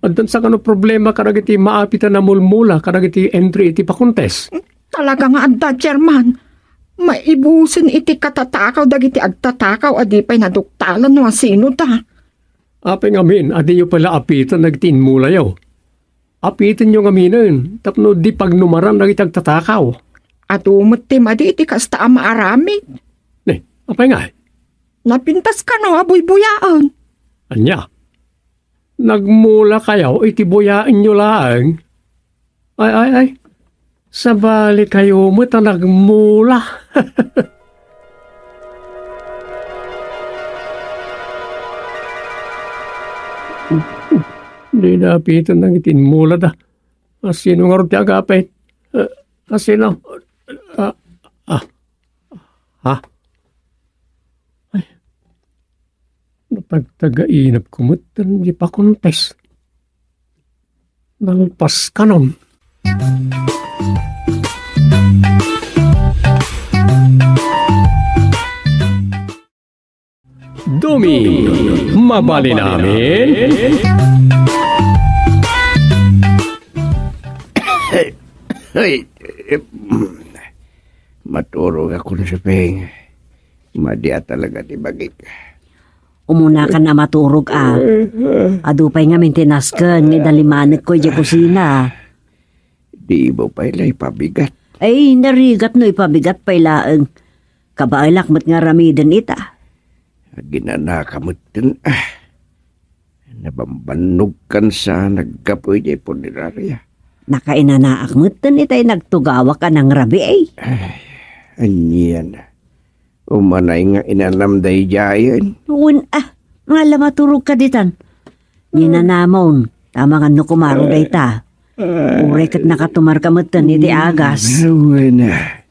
At dan sa kano problema karagiti maapitan na mulmula karagiti entry iti pakuntes. Talaga nga adda, Chairman. Maibusin iti katatakaw dagiti agtatakaw adi pa'y naduktalan no sino ta. Apeng amin, adi yung pala apitan nagtiin mula yaw. Apitan yung aminin, tapno di pagnumaran nagiti agtatakaw. At umutim adi iti kasta maaramid. Ne, apay nga. Napintas ka no, abuy-buyaan. Anya, nagmula kayo, itibuyain nyo lang. Ay. Sabali kayo mo ta nagmula. Hindi na apitan ng itinmula da. Sino nga rin ti agapit? Sino? Ha? Ay. Napagtagainap kumutan di pa kontes. Nalpas ka nun. Dumi, mabali namin. Ay, maturog ako na sa peng. Madya talaga ti bagik. Umuna ka na maturog Adupay nga maintenasken, nga dalimanik ko di kusina. Di mo pa ilay pabigat. Ay, narigat no ipabigat pa ilaang. Kabailak mat nga ramidan ita. Ginanakamot din. Nabambanog kan sa nagkapoy di punerarya. Nakainanaak mo itay nagtugawa ka ng rabi ay. Anyan. Umanay nga inanamday jayan. Nga lamaturog ka ditan. Ninanamon, tama nga no kumaro day ta. Uray kat nakatumar ka matan iti agas. Wala.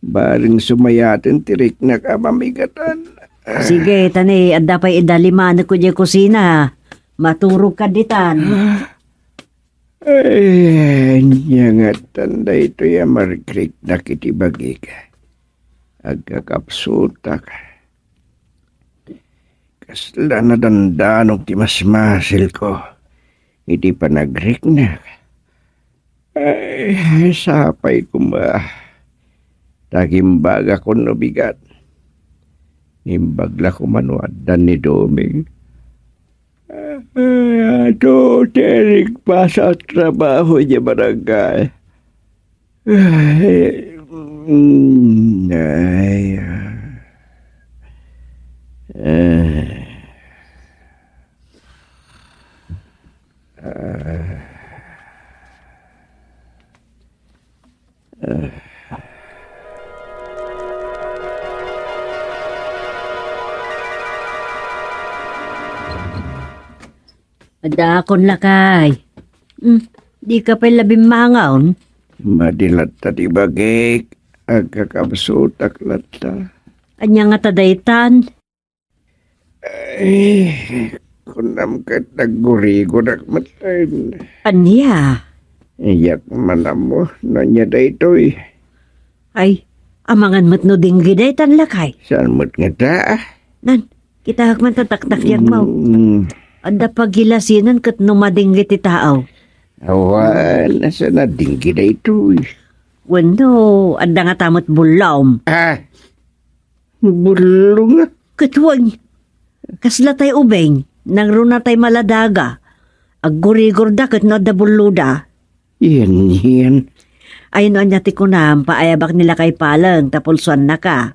Baring sumayatin tirik na kamamigatan. Sige, tani, adda pa'y idaliman ko di kusina. Maturog ka ditan. Ay, nga tanda ito ya marikrik na kitibagi ka. Agkakapsuta ka. Kasla na dandanog ti masmasil ko. Hindi pa nagrik na. Ay, sapay ko ba? Tagimbaga ko no bigat. Imbagla ko manuadan ni Doming. Ato, terik pa sa trabaho niya barangay. Ay, ay, Adakon lakay. Di ka pa labing mangaon. madilat tadi bagay agkakabsutak lata. Anya nga tadaytan. Ay, kunam ka nagurigo nakmatay. Anya? Iyak manam mo, nanya da ito eh. Ay, amangan mo't no dinggi daytan lakay. Saan mo't nga ta? Nan, kita man tataktak yak mo. Anda pagilasinan kat numadinggi ti tao. Awan, nasa na dinggi da ito eh. Wano, anda nga tamot bulawm. Bulong nga. Katwang, kasla tay ubeng, nang runa tay maladaga. Aggurigor da kat no da buluda. Yan. Ay no anya ti kunam, paayabak nila kay palang, tapulsuan na ka.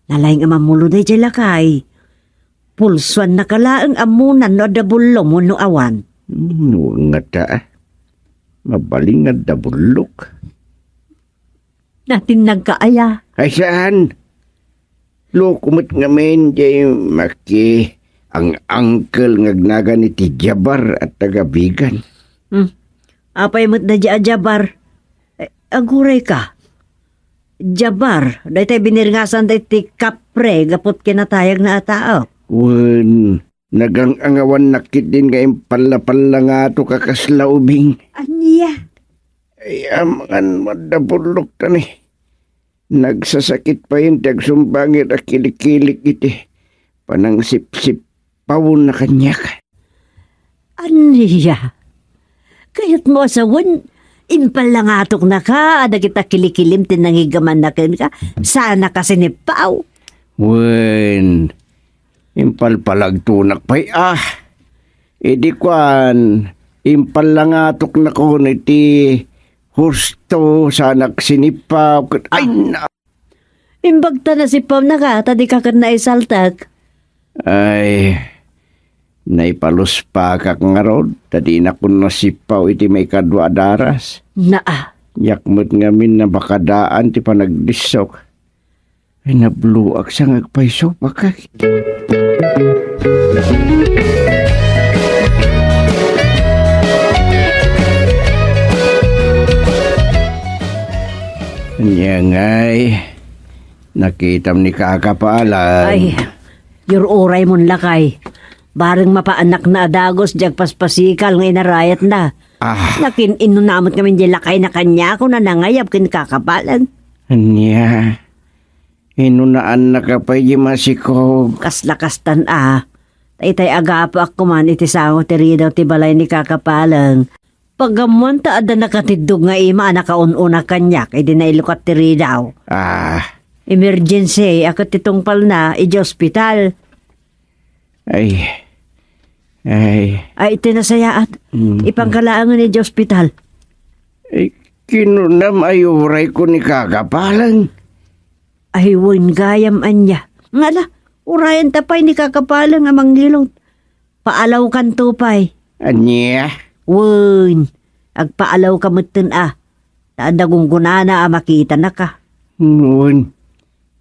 Nalayang amamulo day jay lakay. Pulsuan na kalaang amunan no da bulo mo no awan. Nga ta. Mabaling nga da bulok. Natin nagkaaya. Ay saan? Kumot nga men jay maki ang uncle ngagnaga ni ti Jabar at tagabigan. Apay mo't na Jabar. Aguray ka. Jabar, dahi tayo binirngasan dahi ti kapre, gapot kinatayag na tao. Wen, nagangawan nakit din ngayon pala nga ito kakaslaubing. Anya? Ay, amangan madabulok ta ni. Nagsasakit pa yun, tagsumbangit at kilik-kilik iti. Panang sip-sip pawon na kanyak. Anya? Kayat mo asawan, inpalangatok na ka, ada kita kilikilim tinangigaman na ka, sana kasi ni Pao. Wen, impalpalagtunak pa'y Idi kwan, impalangatok na ko niti husto sanak sinipaw. Ay na! Imbagta na si Pao na ka, tadi ka na isaltak. Ay, naipalus pa kak nga rod. Tadi na kun nasipaw iti may kadwa daras. Yakmut ngamin na bakadaan ti panagdisok. Ay nabluak sa ngagpaiso pa kak. Kanya ngay, nakitam ni kakapalan. Ay, your oray mon lakay. Bareng mapaanak na adagos, jag paspasikal nga inarayat na. Nakin inunamot kami di lakay na kanya ko na nangayap kin kakapalan. Anya, inunaan na kapay di masikog. Kaslakastan Tay agapa ako man iti sango tiri daw ti balay ni kakapalang. Paggamon ta ada nakatidog nga ima nakaununa kanyak, ay di nailukat tiri daw. Emergency, ako titungpal na, iji ospital. Ay, tinasayaat. Ipangkalaangan iji ospital. Ay, kinunam ayuray ko ni kakapalang. Ay, win gayam anya. Ngala, urayan tapay ni kakapalang amang gilong. Paalaw kan tupay. Anya? Win, agpaalaw ka mutin Taadagong gunana makita na ka. Win,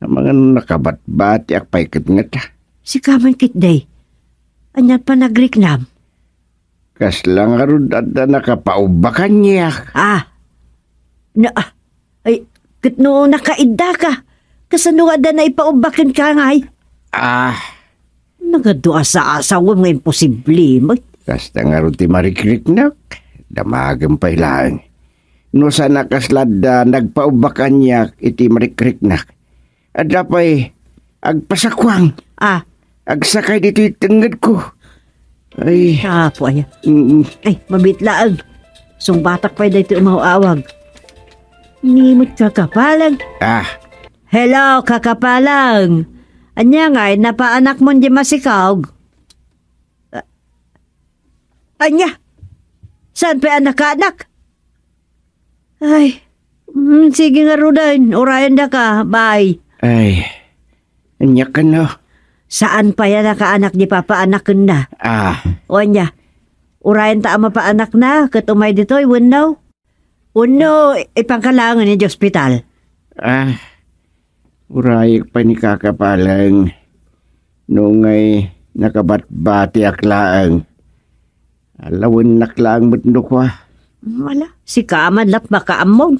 ang mga nakabat-bati akpay katngat. Si kaman kitday. Anyat pa nagriknam. Kas lang arud at nakapaubakan niya. Ay, kitno nakaida ka. Kasano ada na ipaubakan ka ngay. Nagadua sa asawam nga imposible. Kasta nga arud ti marikriknak. Damagan pa ilang. No sa nakaslad nagpaubakan niya iti marikriknak. At dapay agpasakwang. Agsakay dito itangad ko. Ay. Po aya. Ay, mabitlaag. Sungbatak pa dito umawawag. Nimot kakapalang. Hello, kakapalang. Anya nga, napaanak mo di masikawg. Anya? Saan pa anak-anak? Ay, Sige nga Rudan, urayan na ka, bye. Ay, anya ka no? Saan pa yan nakaanak ni papaanak na? O anya, urayan ta ama paanak na, katumay dito, iwanaw. Uno, ipangkalangan ni hospital. Uray pa ni kakapalang nung ay nakabat-bati aklaang. Alawin naklang mutno ko. Wala, si Kaman lap makaamog.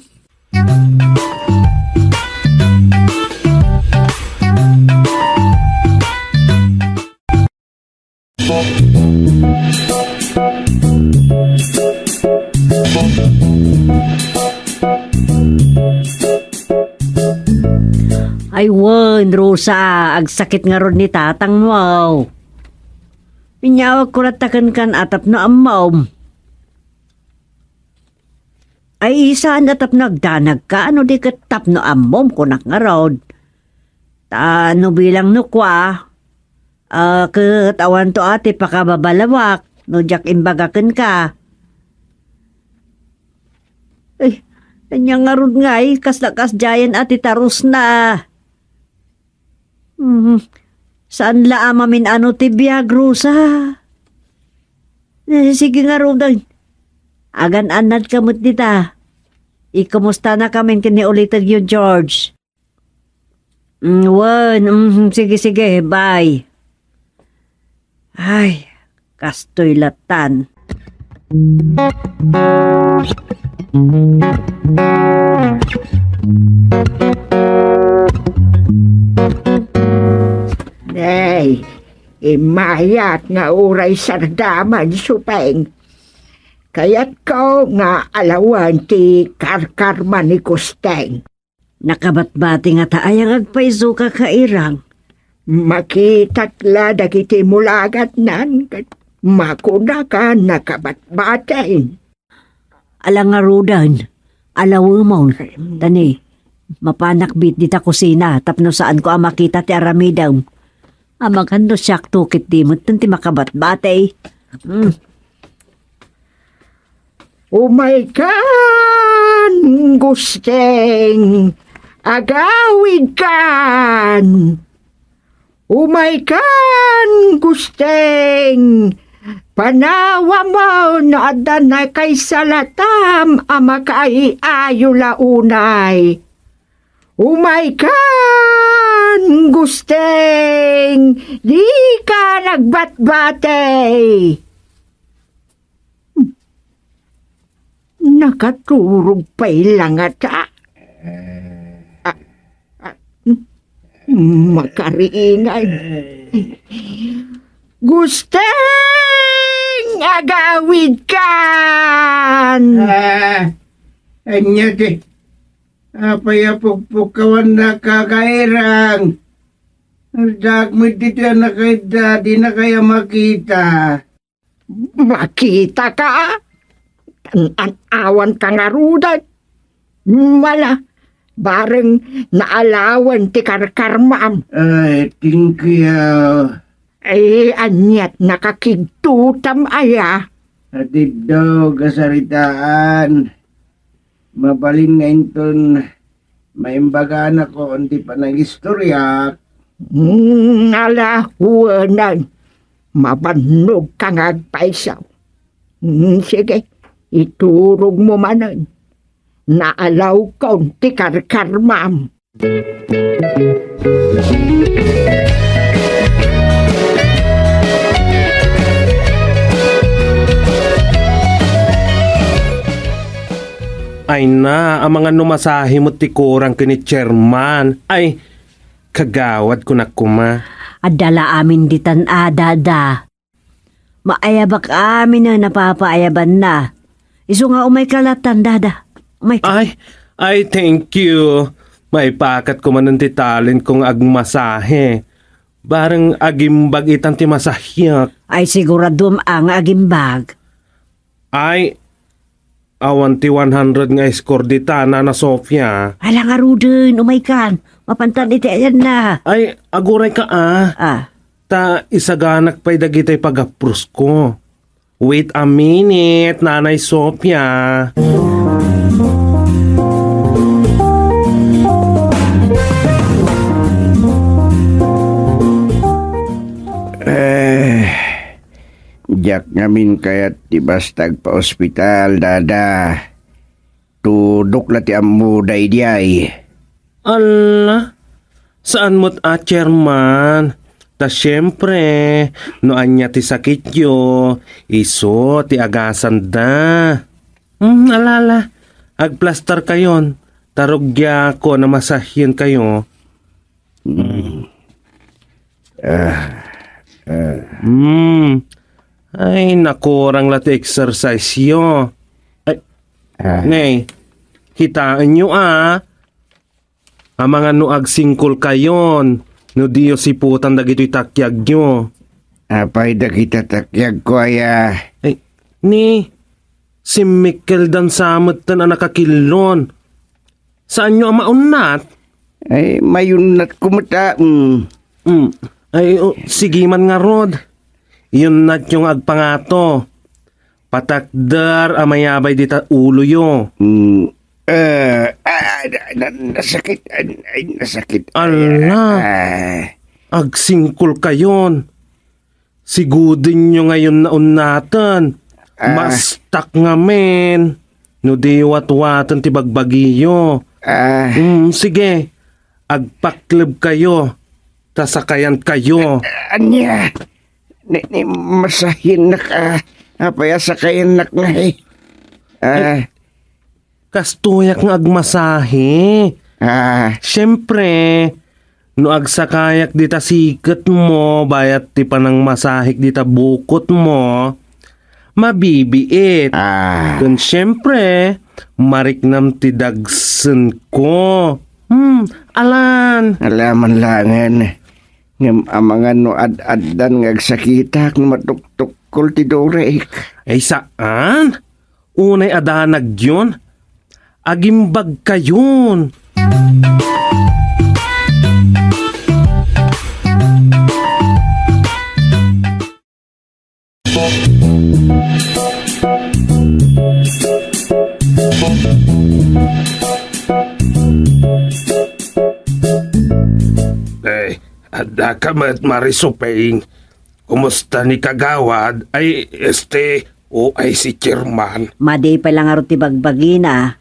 Ay wan, Rosa, agsakit nga ron ni tatang mo. Pinyawag ko ratakan kan atap na amaw. Ay isaan atap nagdanag ka, ano di katap no amom kunak nga rod. Ano bilang no kwa, katawan to ate pakababalawak, no jak imbagakan ka. Ay, kanya nga rod nga kas jayan ate tarus na. Saan la amamin ano tibiyag, Rosa? Sige nga, Rodan. Agan anad kamot dita. Ikamusta na kami kini ulitan yung George? Sige, bye. Ay, kastoy latan. Nay, imayat nga uray sardaman supeng. Kaya't ko nga alawan ti karkarman ni Kusteng. Nakabatbati nga taayang agpaiso ka kairang. Makitatla dagiti mulagat nan, makuna ka nakabatbatin. Alang nga Rodan, alaw mo, tani, mapanakbit dita kusina, tapno saan ko ang makita ti aramidaw. Amang kando siyak tukit di mo, tanti makabatbatay. Oh my God, Gusteng, agawid kan. Oh my God, Gusteng, panawa mo na adanay kay salatam ama kay ayo launay. Oh my God, Gusteng, di ka nagbatbatay. Nakaturog pa ilang ata. Makariingay. Gusteng, agawid kan. Anya di. Apaya pukpukawan na kakairang. Dagmit dito na kay daddy na kaya makita. Makita ka? An-awan ka nga rudan. Wala. Bareng naalawan ti karkarmam. Ay, thank you. Ay, anyat nakakigtutam aya. Atid daw kasaritaan. Mabalin nga inton maimbagaan ako hindi pa nag-istorya. Alahuanan. Mabanog ka nga agpaisaw. Sige, iturog mo manan. Naalaw ko ti karkarmam. Ay na, ang mga numasahe mo ti kurang kini chairman. Ay, kagawad ko na kuma. Adala amin ditan adada. Maayabak amin na napapaayaban na. Iso nga umay kalatan dada. Ay, thank you. May pakat ko man ti talent kong agmasahe. Barang agimbag itan ti masahyak. Ay siguradum ang agimbag. Ay, awan ti 100 nga score dita na Sofia. Ala nga Ruden, umay kan. Mapantan iti ayan na. Ay, aguray ka Ta isaganak pa'y dagitay pag-apprus ko. Wait a minute, Nanay Sofia. Ngamin kaya't di bastag pa ospital, dada. Tudok na ti amuday diay. Ala, saan mo't chairman? Ta syempre, no anya ti sakit yo, iso ti agasan da. Alala, agplaster kayon, tarugya ko na masahyan kayo. Ay, nakurang lati exercise yo. Ay, ngay, hitaan nyo ang mga nuag singkol kayon, no diyo siputan dagito'y takyag nyo. Apay da kita takyag ko aya. Ay, si Mikkel dan samot na nakakilon. Saan nyo ang maunat? Ay, mayunat kumata. Ay, sige man nga rod. Yun nat yung agpangato. Patakdar amayabay dita ulo yo. Nasakit. Nasakit. Ala, agsingkol kayon. Sigudin nyo ngayon na unatan. Mastak nga men. No diwat-watan ti bagbagiyo. Sige, agpaklib kayo. Tasakayan kayo. Anya, ni masahin na ka. Apaya sakayan na nga Kastuyak nga agmasahe. Siyempre, no agsakayak dita sikat mo, bayat ti panang masahik dita bukot mo, mabibiit. Kun siyempre, mariknam ti dagsen ko. Alan. Alaman langan. Ngam amangan no ad-addan nga agsakitak no matuktukol ti dorek. Ay saan? Unay adanag yun. Agimbag kayon. Ada ka mat marisuping. Kumusta ni kagawad? Ay, o ay si chairman. Maday pa lang aro ti bagbagina.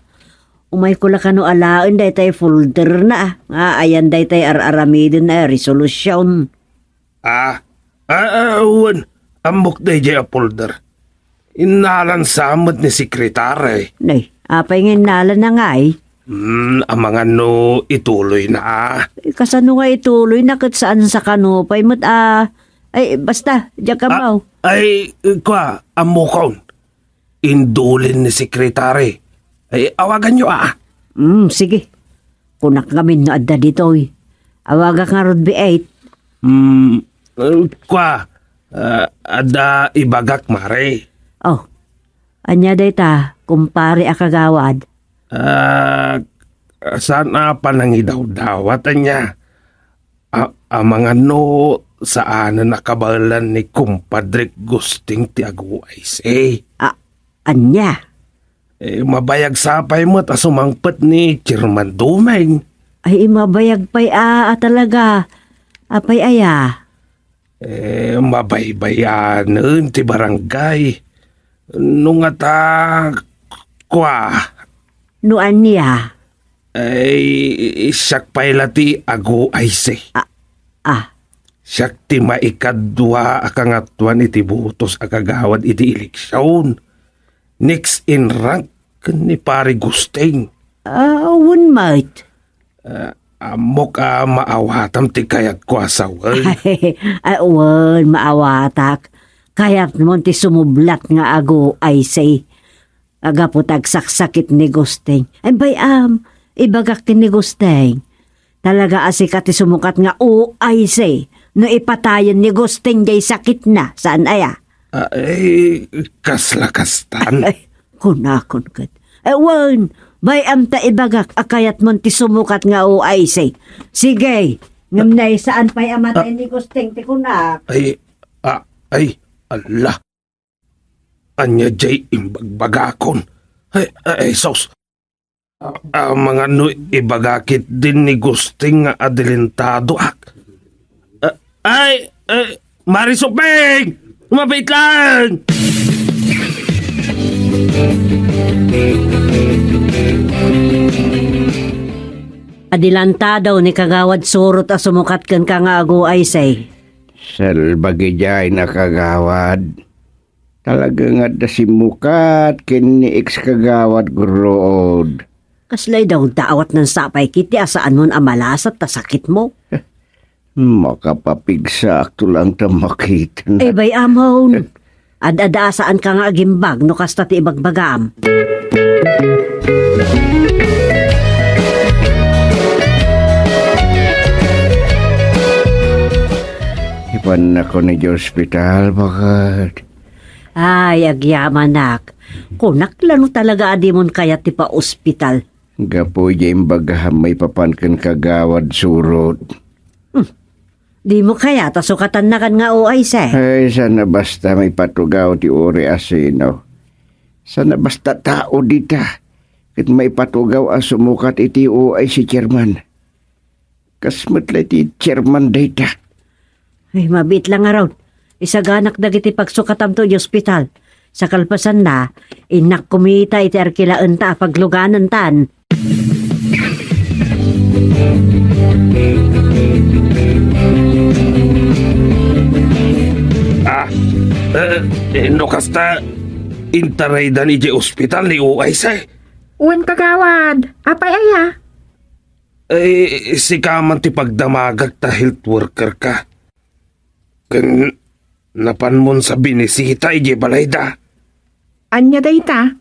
Umay ko la kano alaan day tay folder na. Nga ayan day tay araramidin na resolution. Awan. Amok day jay a folder. Inalan samot ni sekretary. Nay, apay nga nalan na nga ang mga no ituloy na. Kasano nga ituloy na kat saan sa kanupay mo't ay basta, diyan ka mau. Ay, amokon. Indulin ni sekretary. Ay, awagan nyo Sige. Kunak kami no adda dito Awaga nga rod B8. Ada ibagak mare. Oh, anya day ta, kumpare akagawad. Sana pa nang idaw-dawat niya. Mga no saan na nakabalan ni kumpadrik gusting ti aguay say. Anya? Mabayag sapay mo at sumangpat ni Chairman Dumeng. Ay, mabayag pa'y talaga. Apay aya. Mabaybayanan ti barangay. Nung Nuan niya? Ay, siyak pa'y lati aguay say. Siyak ti maikadwa akangatuan iti butos akagawad iti eleksyon. Next in rank ni pare Gusting. One might. Amok maawatam ti kayat ko asawan. Awan, maawatak. Kayat naman ti sumublat nga ago ay say. Agaputag saksakit ni Gusting. Ay bayam, ibagak ni Gusting. Talaga asikat ti sumukat nga ay say. No ipatayan ni Gusting jay sakit na. Saan aya? Ay, kaslakastan. Ay, kunakon kat. Ewan, bayam ta ibagak akayat mon ti sumukat nga ay say. Sige, ngamnay saan pa'y amatay ni Gusting ti kunak. Ay, Allah. Anya jay imbagbagakon. Ay, sos. Mga no ibagakit din ni Gusting nga adelintado Marisopeng! Umabait lang! Adilanta daw ni kagawad surot a sumukat kan ka nga ago ay say. Salbagi jay nakagawad. Talaga nga da simukat kin ni ex kagawad gurood. Kaslay daw daawat ng sapay kiti asaan mon amalasat ta sakit mo. Makapapigsak to lang ta makita na. Eh bay amon. Ad-ada saan ka nga agimbag no kasta ti ibagbagam. Ipan ako ni hospital bakit? Ay, agyaman nak. Kunak lano talaga adimon kaya ti pa ospital. Gapo yung bagaham may papankan kagawad surot. Di mo kaya tasukatan na kan nga o ay say. Ay, sana basta may patugaw ti uri asino. Sana basta tao dita. Kit may patugaw sumukat iti o ay si chairman. Kasmatla ti chairman dita. Ay, mabit lang araw. Isaganak dagiti pagsukatam to di ospital. Sa kalpasan na, inak kumita iti arkilaan ta pagluganan tan. No kasta intaray da ni di ospital ni uay say. Uwan kagawad, apay aya? Si kaman ti pagdamagag ta health worker ka. Kan napanmon sa binisita ije balay da. Anya dayta?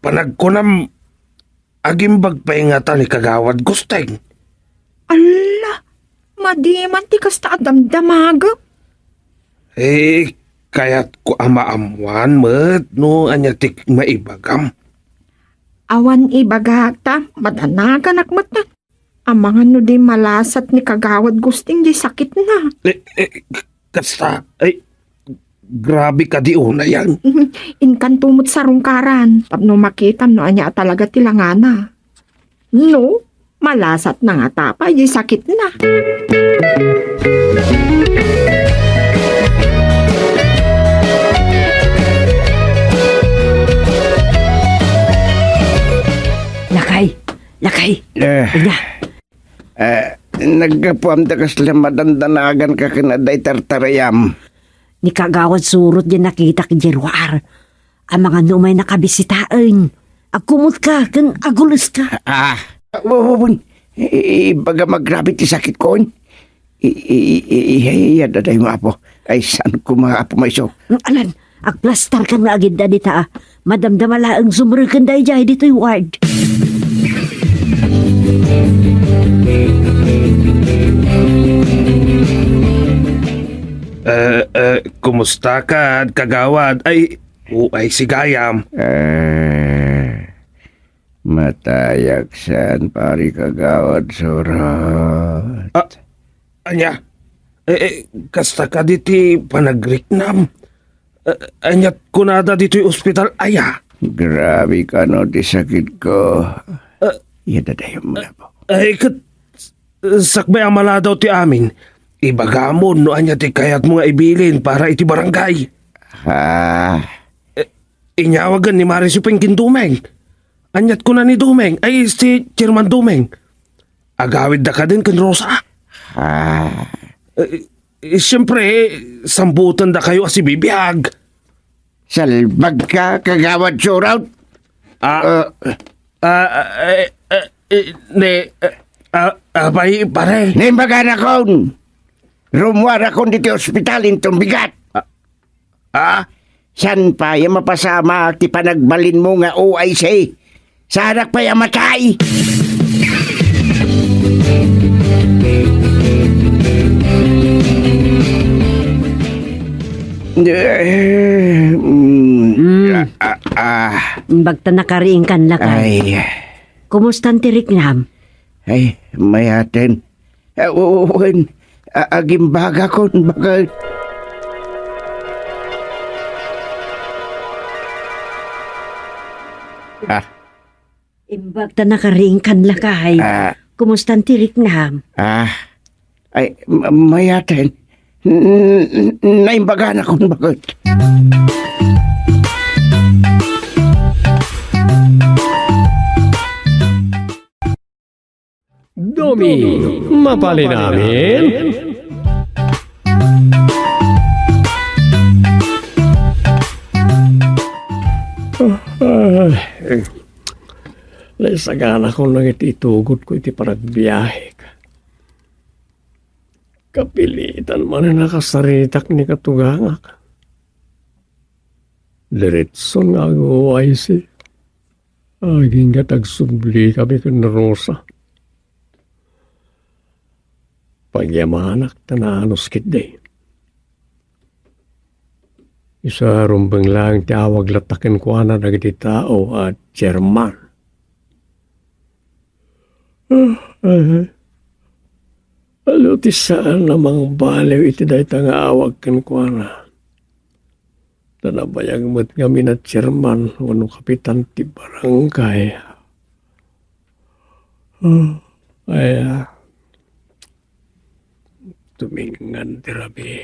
Panagkunam agimbag paingatan ni kagawad gusteng. Ala, madiman ti kasta adamdamagak. Kaya't ko amaamuan met no anya tik maibagam. Awan ibagak ta, madanagan akmat na. Ang mga no di malasat ni kagawad gusting di sakit na. Kasta, grabe ka di una yan. Inkan tumot sa rungkaran, tapno makitam no anya talaga tilangana. No, malasat na nga tapa, di sakit na. Lakay. Anya. Nagkapuam da kasla madandanagan ka kinaday tartarayam. Ni kagawad surot di nakita ki Jerwar. Ang mga numay nakabisitaan. Agkumot ka, kan agulos ka. Ibaga magrabe ti sakit ko. Daday mo apo. Ay saan ko maapo may so. Alan, agplastar ka nga agad na dita. Madamdamala ang sumurikan dahi jay dito yung ward. Kumusta ka, kagawad? Ay si Gayam. Matayak saan pari kagawad surat. Anya, kasta ka diti panagriknam. Anyat kunada dito yung ospital, aya. Grabe ka no, di sakit ko. Daday mo na po. Sakbay amala daw ti amin. Ibagamon no anya ti kayat mo nga ibilin para iti barangay. Inyawagan ni Marisupeng Dumeng. Anyat ko na ni Dumeng ay si Chairman Dumeng. Agawid da ka din kan Rosa. Siyempre, sambutan da kayo si Bibiyag. Salbag ka, kagawad surat. Abay, pare. Nimbaga na kon. Rumwara kon dito ospital intong bigat. San pa yung mapasama ti panagbalin mo nga OIC? Sarak pa yung matay. Bagta nakariing kan lakay. Ay. Kumustan ti Riknam? Ay, mayaten. Agimbaga kon bakal. Imbag ta nakariing kan lakay. Kumustan ti Riknam? Ay, mayaten. Naimbaga na kon bakal. Domi, mapali namin. Laisagana ko lang itugot ko iti paragbiyahe ka. Kapilitan man na nakasaritak ni katugangak. Diretso nga agaway si. Aging katagsubli kami kan Rosa. Pagyamanak tananos kitday. Isa rumbang lang tiawag latakin ko na nagiti tao at chairman. Alo ti saan namang baliw iti dahi nga awag kan ko na. Tanabayag mo't kami na chairman wano kapitan ti barangay. Tumingan ti rabi.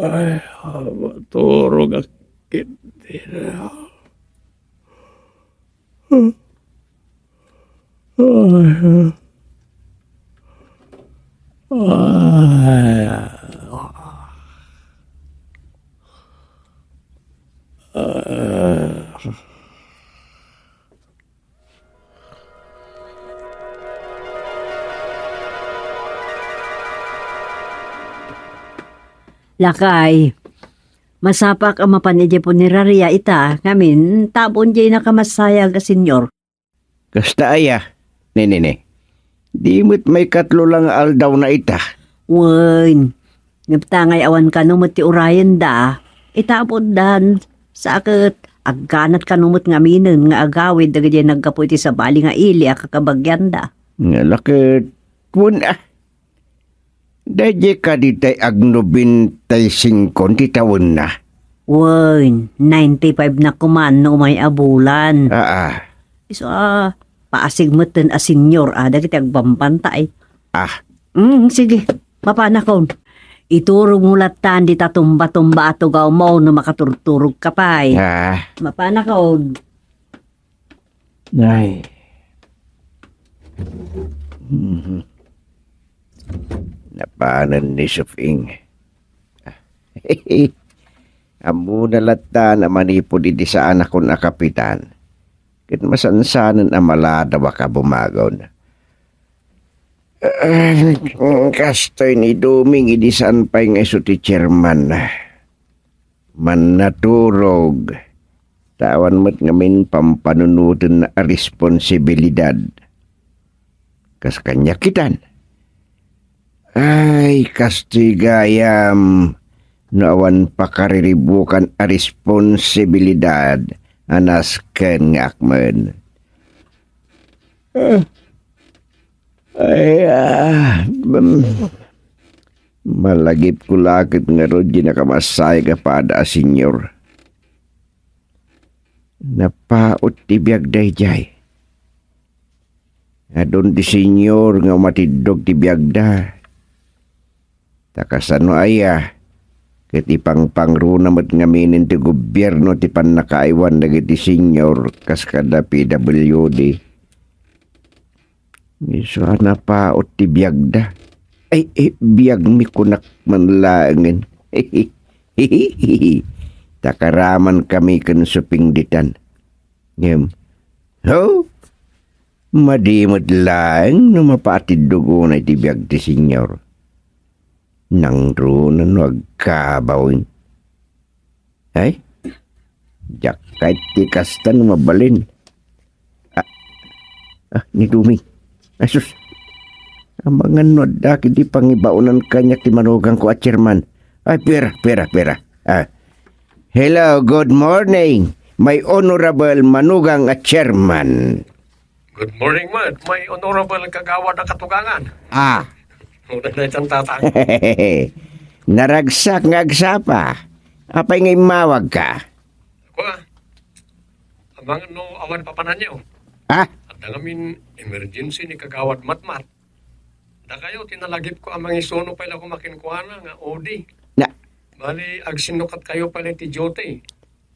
Ay, maturog akit nila. Lakay, masapak ang mapanidya po ni Raria ita, ngamin tapon dyan nakamasaya ka senyor. Kasta aya, nene. Di mo't may katlo lang aldaw na ita. Wen, ngaptangay awan ka numot ti urayan da, itapon dan, sakit, agganat ka numot ngaminin nga agawid na ganyan nagkaputi sa bali nga ili akakabagyan da. Nga lakit, puna. Daye ka ditay agnobin tay 5 titawon na. Wen, 95 na kuman no may abulan. So, paasig mo ten a senyor, dagiti agbampantay. Sige, mapanakon. Iturog mo latan di tatumba-tumba ato gaw mo no makaturturog ka pa'y. Mapanakon. Ay. Napanan ni Sufing. Amo na lata na manipod iti sa anak ko na kapitan. Kit masansanan ang malada baka bumagon. Kastoy ni Duming idisan pa yung iso ti chairman. Man naturog. Tawan mo't ngamin pampanunutin na responsibilidad. Kas kanya kitan. Ay, kastoy gayam. Naawan pa kariribukan a responsibilidad. Anasken nga akmen. Malagip ko lakit nga rodya nakamasay ka pada senyor. Napaot ti biyag dayjay. Adon ti senyor nga matidog ti biyag da. Takasano aya. Ket ipangpangruna met ngaminin ti gobyerno ti pannakaiwan dagiti senyor kas kada PWD. Iso na pa o ti biyagda. Ay, biyag mi kunak manlangin. Takaraman kami kan supingditan. Ngem, madimot lang na mapatid dugo na ti biyag ti senyor. Nang runan wag kabawin. Ay, jakay ti kastan mabalin. Ni Duming. Asus, ang mga nodak di pangibaunan kanya ti manugang ko at chairman. Ay, pera. Hello, good morning, my honorable manugang at chairman. Good morning, man. My honorable kagawad ng katugangan. Naragsak nga agsapa. Apay ngay mawag ka? Ako amang no awan papanan niyo. At ngamin emergency ni kagawad matmat. Da kayo tinalagip ko amang isono pala ko makinkuana nga OD. Bali agsinukat kayo pala ti Jote.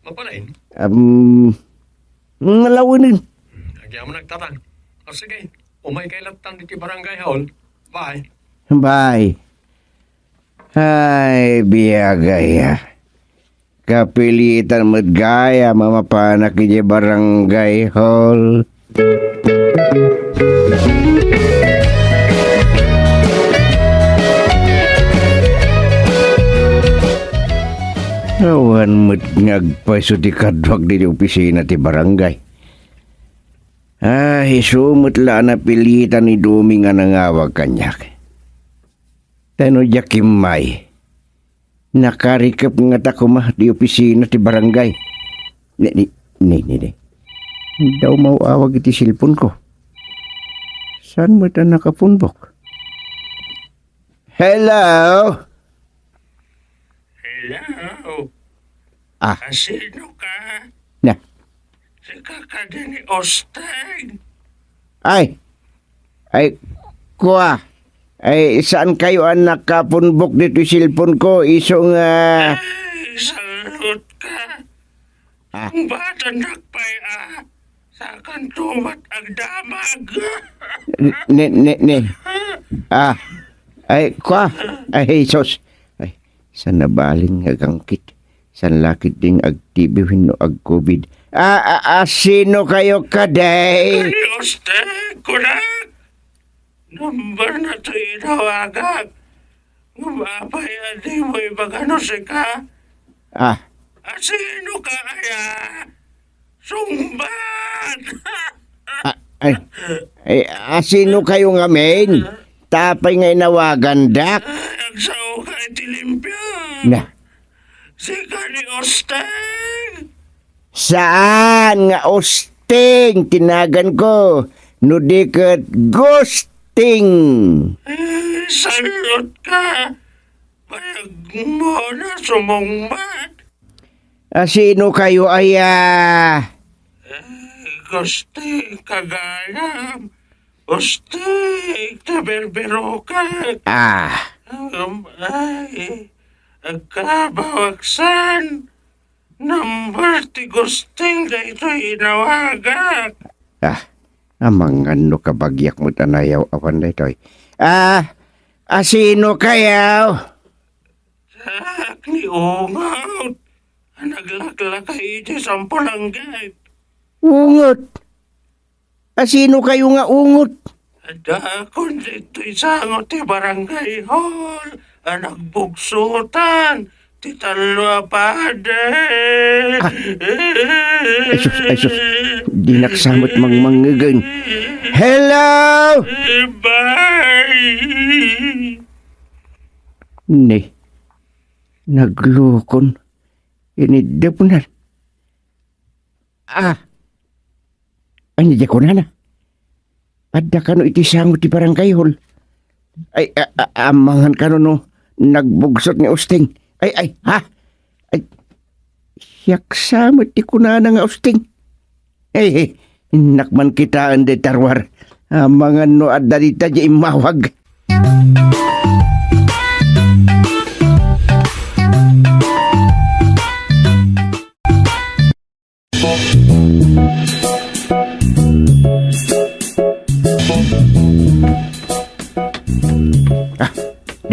Mapalain? Ngalawinin. Nagyaman nagtatang. O sige, umay kay latang dito barangay hall. Bye. Bye. Ay, biyagaya. Kapilitan mo't gaya, mamapanak iti barangay hall. Awan mo't ngagpaiso ti kadwag di opisina ti barangay. Ay, sumot la na pilitan ni Dumi nga nangawag kanyak. Tano jakimay. Nakarikap nga tako mah di opisina ti barangay. Ni. Daw mauawag iti silpon ko. Saan mo ito nakapunbok? Hello? Hello? Ah. Sino ka? Na. Si kakada ni Osteng. Ay, kuha. Ay, saan kayo ang nakapunbok dito silpon ko? Iso nga... Ay, salud ka. Ah. Ang bata nakpay sa kantumat ang damag. Ne. Ah, ay, kuha. Ay, sos. Ay, saan nabaling nga gangkit? Saan lakit ding agtibihin no ag COVID? Sino kayo kaday? Ay, Osteng, kunak. Number na ito inawagag. Ngumapay di mo ibagano si ka. Sino ka kaya? Sumbat! Sino kayo nga men? Tapay nga inawagan dak. Nagsaw ka itilimpya. Na. Si ka ni Osteng. Saan nga Osteng? Tinagan ko. Nudikat Ghost. Salot ka. Payag mo na sumungbat. Sino kayo Gusting kagayam. Gusting taberberokan. Ay, agkabawagsan. Number ti gusting na ito inawagan. Amang ano kabagyak mo tanayaw awan na ito. Sino kayaw? Sak ni Ungot. Naglaklakay iti sampulanggay. Ungot? Sino kayo nga ungot? Dakon dito'y sangot ti barangay hall. Nagbugsutan. Ti talo apade. Sus. Di naksamot mangmangagan. Hello! Bye! Ne. Naglukon. Inidapunan. Ano di ko na? Ada ka no iti sangot ti barangay hall. Ay, amangan ka no nagbugsot ni Osteng. Ay, yaksamot ti kunana nga Osteng. Nakman kitaan de tarwar. Mga no adda dita di imawag.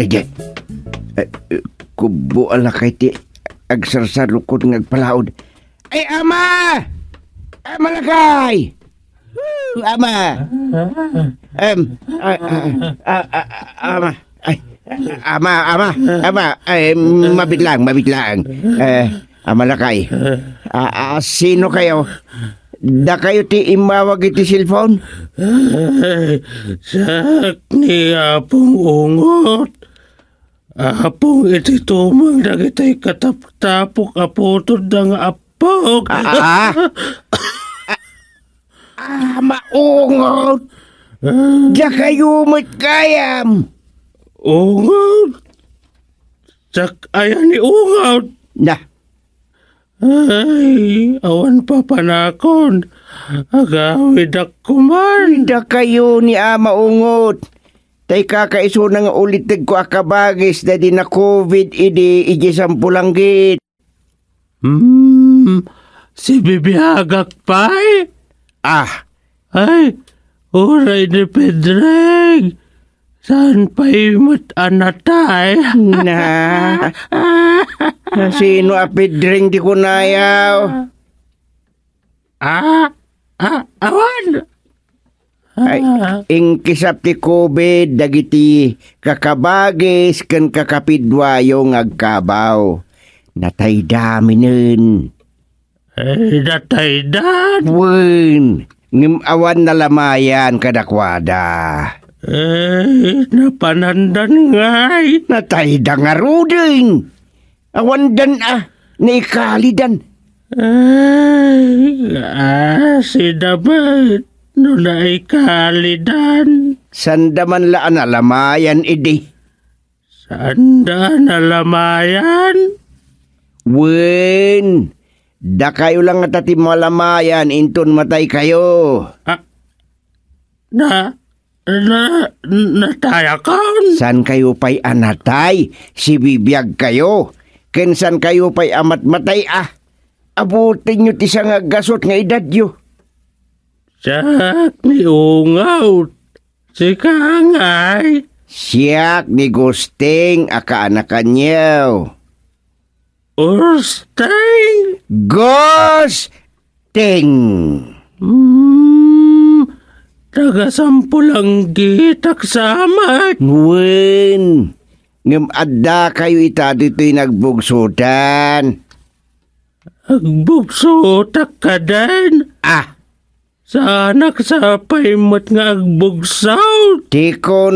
Dede. Kubo ala kay ti agsarsarukod ng agpalaod. Ay, ama! Malakay! Ama! Ama! Ay, mabitlang. Malakay. Sino kayo? Da kayo ti imawag iti cellphone? Sak ni Apong Ungot. Apong iti tumang dagitay kataptapok apotod ng apog. Maungot! Da kayo matkayam! Ungot? Sak ayan ni Ungot. Na. Ay, awan pa panakon. Agawid ako man. Da kayo ni Ama Ungot. Tay kakaiso na nga ulitig ko akabagis na di na COVID idi sampulanggit. Si Bibihagak pa'y? Ay, uray ni Pedreng. Saan pa'y mat-anatay? Na. Sino apidring di kunayaw? Awan! Ay, ingkisap ti COVID dagiti kakabagis ken kakapidwayo ngagkabaw. Natay daminen. Ay, dataydan. Wen, ngim awan na lamayan kadakwada. Ay, napanandan ngay. Natay dangaruding. Awan dan ni kalidan. Ay, si Dabat. No na ikalidan. Sandaman laan na lamayan idi. Sanda na lamayan. Wen, da kayo lang at ati malamayan inton matay kayo. Natayakan. San kayo pa'y anatay, si bibiyag kayo. Ken san kayo pa'y amat matay abutin nyo ti nga gasot nga edad yo. Siyak ni Ungaw. Si Kangay. Siyak ni Gusting akaanakan niyo. Ursteng. Gusting. Taga-sampulang gitak samat. Wen, ngem adda kayo ita dito'y nagbugsudan. Agbugsutak ka din. Sa anak sa paimot nga agbugsaw. Di ko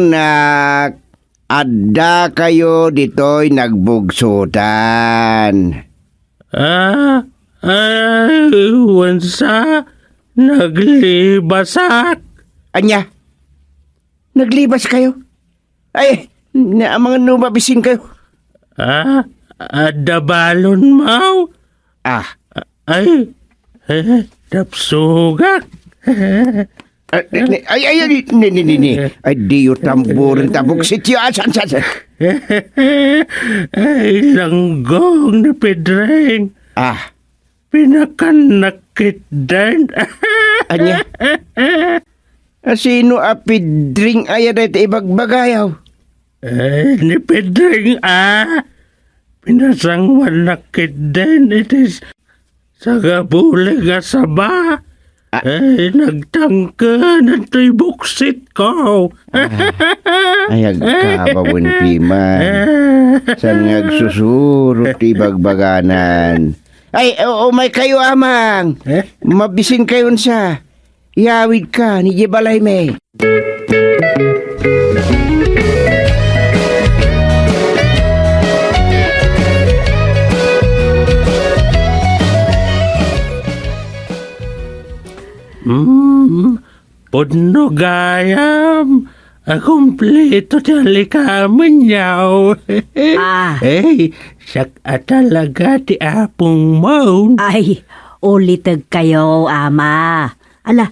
adda kayo dito'y nagbugsudan. Wansa naglibasak. Anya, naglibas kayo? Ay, mga numabisin kayo. Adabalon mau. Ay, tapsugak. Ay, di yung tamburin tabog sityo. San? Ay, langgong na Pedreng. Pinakanakit din. Anya? Sino apidring ayan na ito ibagbagayaw? Ni Pedreng pinasangwan nakit din. It is sagabulig asaba. Nagtangka na to'y buksit ko. Ayag ka bawin piman. San ngagsusurot ibagbaganan. Ay, may kayo amang. Mabisin kayo sa. Iawid ka ni Jebalay me. Podno gayam. Kumpleto talikaman yaw. Sak atalaga ti apong maun. Ay, ulitag kayo, ama. Ala,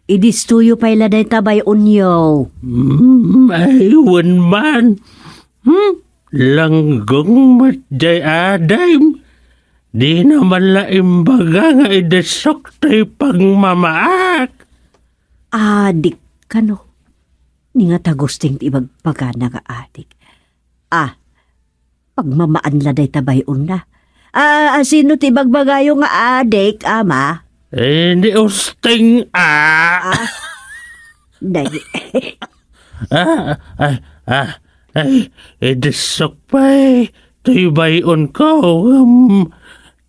idistuyo pa ila day tabay unyo. Aywan man. Langgong matday adaym. Di naman laimbaga nga idesok tayo pagmamaak. Adik ka no. Ni nga tagusting ibagpaga na nga adik. Pagmamaan la day tabay una. Sino ti bagbagayo nga adik, ama? Hindi usting Day. Idesok pa'y tayo bayon ko.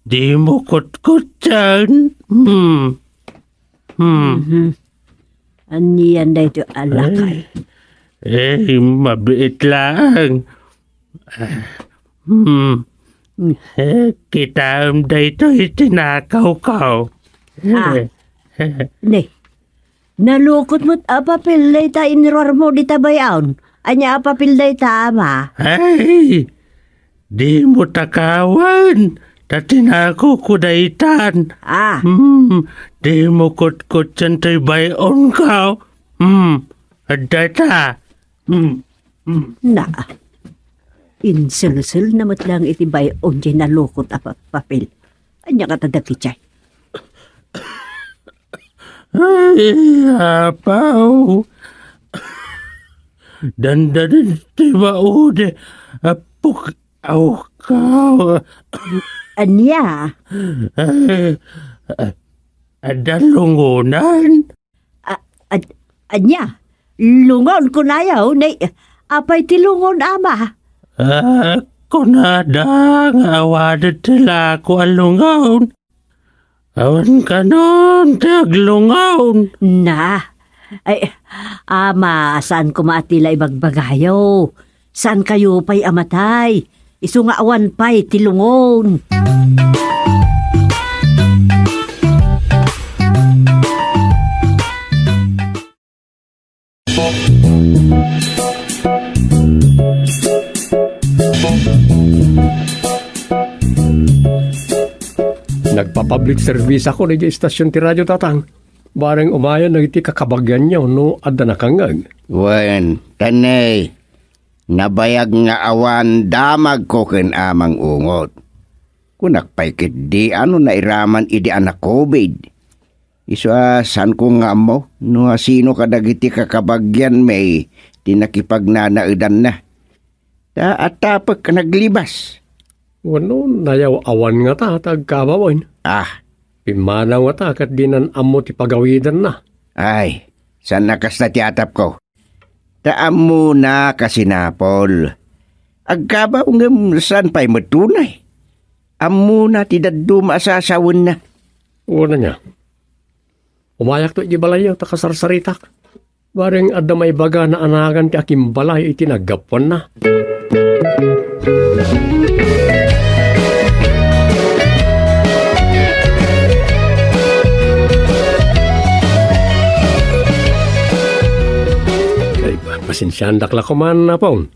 Di mo kot-kot dyan. Aniyan day ito alakay. Mabiit lang. Kita day ito itinakaw ko. Ne, nalukot mo't apapil day ta inirwar mo di tabayaon. Anya apapil day ta, ama. Ay, di mo takawan. Tatinako ko daitan. Di mo kot-kot dyan tayo bayon ka. Adata. Na, insil-sil namat lang iti bayon dyan nalukot apapil. Anya ka tadaki chay. Ay, apaw. Dandanin ti maude. Apuk, aw ka. Anya? Adalungunan. Anya? Lungon ko na yaw. Apay tilungon ama. Ako na da nga awadat sila ko alungaon. Awan ka nun, taglungaon. Na. Ay, ama, saan ko maatila ibagbagayaw? Saan kayo pa'y amatay? Isu nga awan pa'y tilungon. Nagpa-public service ako na istasyon ti radyo tatang. Bareng umayan na iti kakabagyan niya no adda nakangag. Wen, tanay. Nabayag nga awan damag ko ken amang ungot. Kunak paikit di ano na iraman idi anak COVID. Isa san ko nga mo, no sino kadagiti kakabagyan may tinakipagnanaidan na. Ta atapag ka naglibas. Wano nayaw awan nga ta tagkabawan. Pimanaw nga ta kat dinan amo ti pagawidan na. Ay, san nakas na tiatap ko? Taam mo na kasinapol. Agkaba ungam san pa'y matunay. Amo na ti daddo maasasawon na. Una niya. Umayak to ibalayaw ta kasarsaritak. Bareng adda may baga na anagan ti aking balay iti naggapon na. Pasensyan dakla ko man na pong.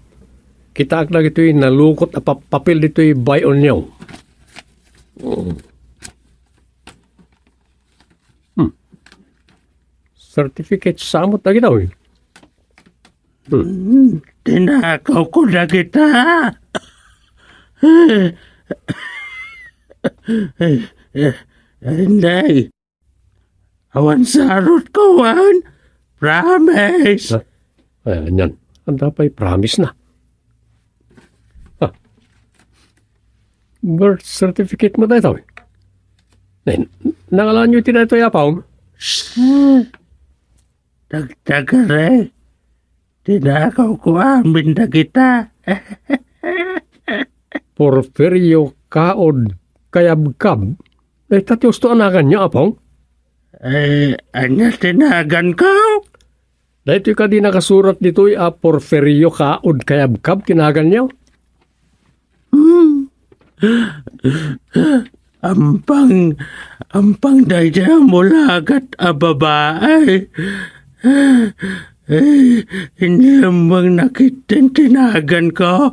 Kita ak na ito'y nalukot na papel dito'y buy on nyaw. Certificate samot na ginaw eh. Tinakaw ko na kita. Hindi. Awan sarot ko, wan. Promise. Ayan. Ang dapat promise na. Birth certificate mo tayo. Nangalan nyo tina ito yapaw? Dagdagare. Tinakaw ko amin na kita. Porfirio Kaod Kayabkab. Tatios to anagan niya, apaw? Anya tinagan ko? Dahito ka di nakasurat dito'y Porfirio Kaod Kayabkab, tinagan niya? Ampang daya mulagat a babae. Hindi lamang nakitin tinagan ko.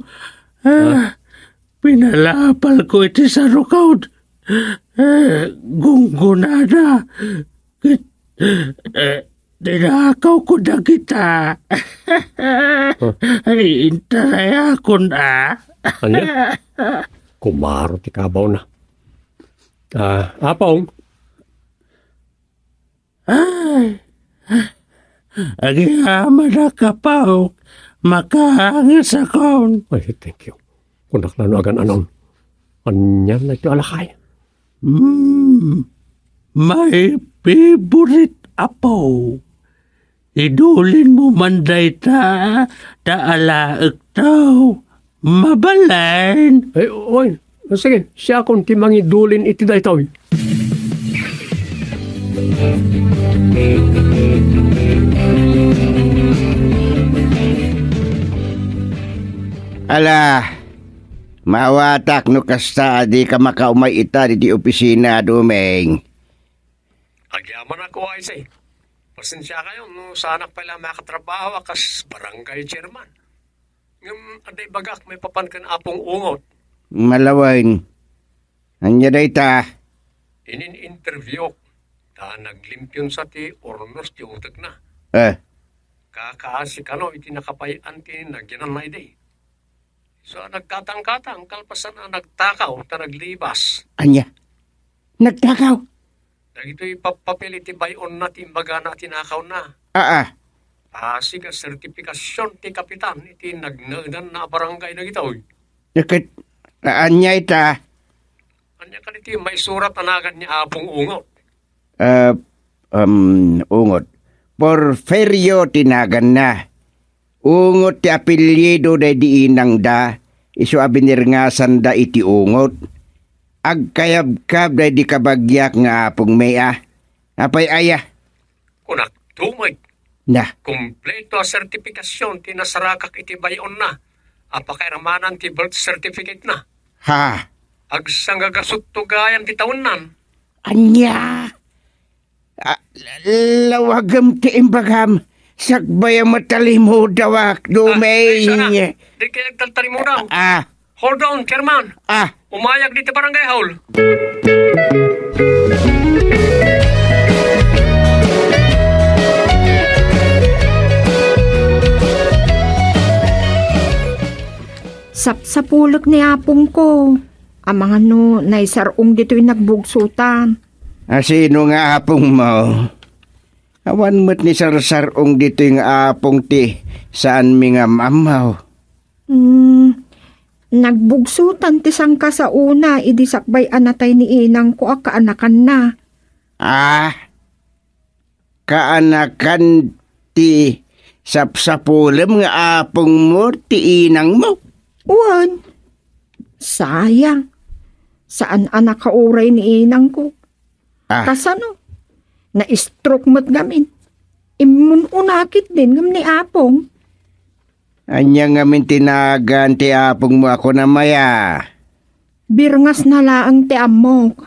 Pinalapal ko iti sa rukaw. Gunggunada. Dinakaw ko na kita. Ay, intaraya ko na. Anya? Kumaro ti kabaw na. Apaw? Ay, agihama na kapaw. Makahangis ako. Ay, thank you. Kunak na no agan anon. Anyan na ito alakay. May favorite apaw. Idulin mo manday ta alaag tao. Mabalain. Ay, oy. Sige, siya kung timang idulin iti da ito. Ala, mawatak no kasta di ka makaumay ita di opisina dumeng. Agyaman ako ay say. Pasensya kayo no sana pala makatrabaho akas barangay chairman. Ngam aday bagak may papan kan apong ungot. Malawain. Anya da ita. Inin-interview. Ta naglimpyon sa ti ornos ti utak na. Kakaasi ka no iti nakapayan ti nagyananay day. So nagkatang-katang kalpasan na nagtakaw ta naglibas. Anya? Nagtakaw? Dagito ipapapil iti bayon na timbaga na tinakaw na. Asig a sertifikasyon ti kapitan iti nagnaanan na barangay na gitaw. Nakat, anya ita? Anya ka iti may surat anagan ni Apong Ungot. Ungot. Porferio tinagan na. Ungot ti apelyido da di inang da. Isu abinirngasan da iti ungot. Agkayab-kab da di kabagyak nga apong mea. Apay aya. Kunak tumay. Na. Kompleto a sertifikasyon ti nasarakak iti bayon na. Apakairamanan ti birth certificate na. Ha? Agsanggagasot to gayan ti taonan. Anya. Lawagam ti imbagam. Sakbaya matalimo dawak dumay. Sana, di kaya nagtaltali mo daw. Hold on, Chairman. Umayag dito barangay hall. Sapulok ni apong ko. Amang naisarong dito'y nagbugsutan. Sino nga apong mo? Awan mo't ni sarsarong dito'y nga apong ti. Saan mi nga mamaw? Nagbugsutan ti sangka sa una. Idisakbay anatay ni inang ko kaanakan na. Kaanakan ti sapsapulem nga apong mo ti inang mo? Uwan. Sayang. Saan anak kauray ni inang ko? Kasano? Na-stroke mo't gamin. Imun unakit din ngam ni apong. Anya ngamin tinagan ti apong mo ako na maya. Birngas na laang ti amok.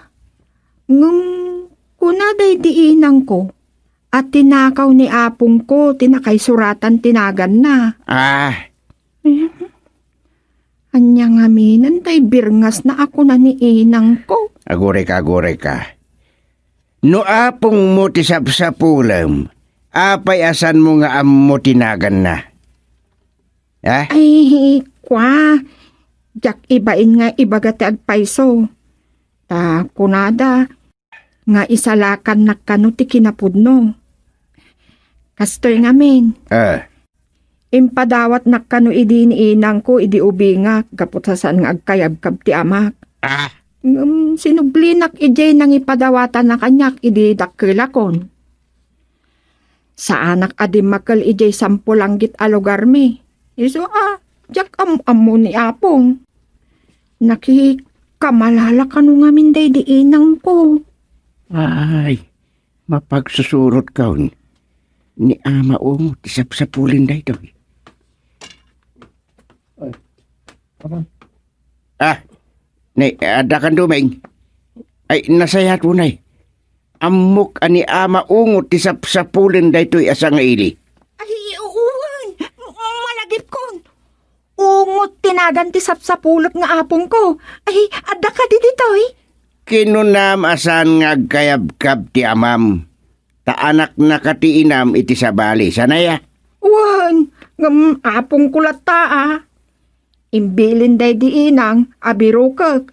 Ngam kunaday di inang ko. At tinakaw ni apong ko, tinakay suratan tinagan na. Anya nga minantay birngas na ako na ni inang ko. Agore ka. No apong mo ti sapsapulam, apay asan mo nga ammo tinagan na? Ay, kwa. Jak ibain nga ibaga ti agpaiso. Ta kunada, nga isalakan na kano ti kinapudno. Kastoy nga min. Impadawat na kano idi ni inang ko, idi ubingak, kaputasan nga agkayabkab ti amak. Sinublinak ijay nang ipadawatan na kanyak, idi dakilakon. Sa anak adim makal ijay sampulanggit a lugar mi. Iso jak amo ni apong. Nakikamalala kano nga min day di inang ko. Ay, mapagsusurot ka ni ama o tisap-sapulin day daw. Ada kan dumeng. Ay, nasayat mo na Amok ani ama ungot tisap-sapulin day to'y asang ili. Ay, uwan. Malagip kon. Ungot tinagan tisap-sapulok nga apong ko. Ay, ada ka di dito'y. Kinunam asan nga agkayab-kab ti amam. Ta anak na katiinam iti sabali. Sanaya? Uwan. Apong kulat ta Imbilin day di inang, abirukag.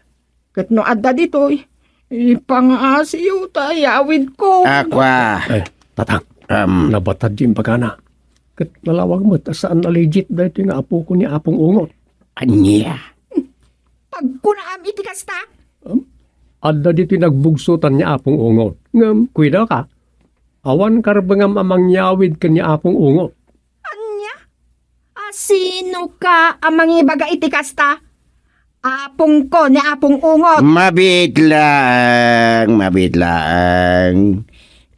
Kat no adda dito'y, ipang-asiyo tayawid ko. Akwa. Tatang, nabatad yung pagana. Kat malawag mo, saan na legit dahil yung apo ko ni Apong Ungot. Anya? Pagkunaam itikas ta? Adda dito yung nagbugsutan ni Apong Ungot. Ngam, kuida ka. Awan karbangam amang nyawid ka ni Apong Ungot. Sino ka amang ibaga itikasta? Apong ko ni Apong Ungot. Mabitlang.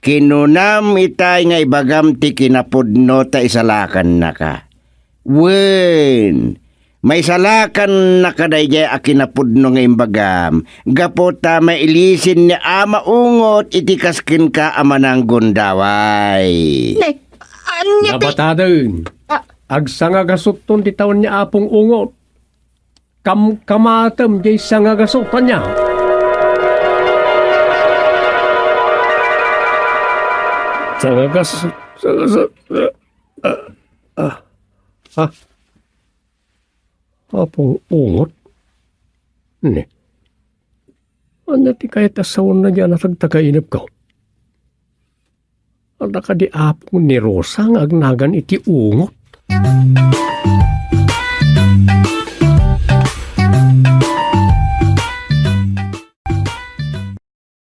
Kinunam itay nga ibagam ti kinapudno ta isalakan na ka. Wen, may salakan na kadayjay a kinapudno nga imbagam. Gapota mailisin ni ama ungot itikaskin ka amanang gundaway. Anya Nabatadon. Agsangagasuton ti taon niya Apong Ungot. Kamatam jay sangagasutan niya. Apong Ungot? Ne. Ano ti kahit asawan na dyan at agtagainap ka? Kada ka di apo ni Rosa nga agnagan iti ungot.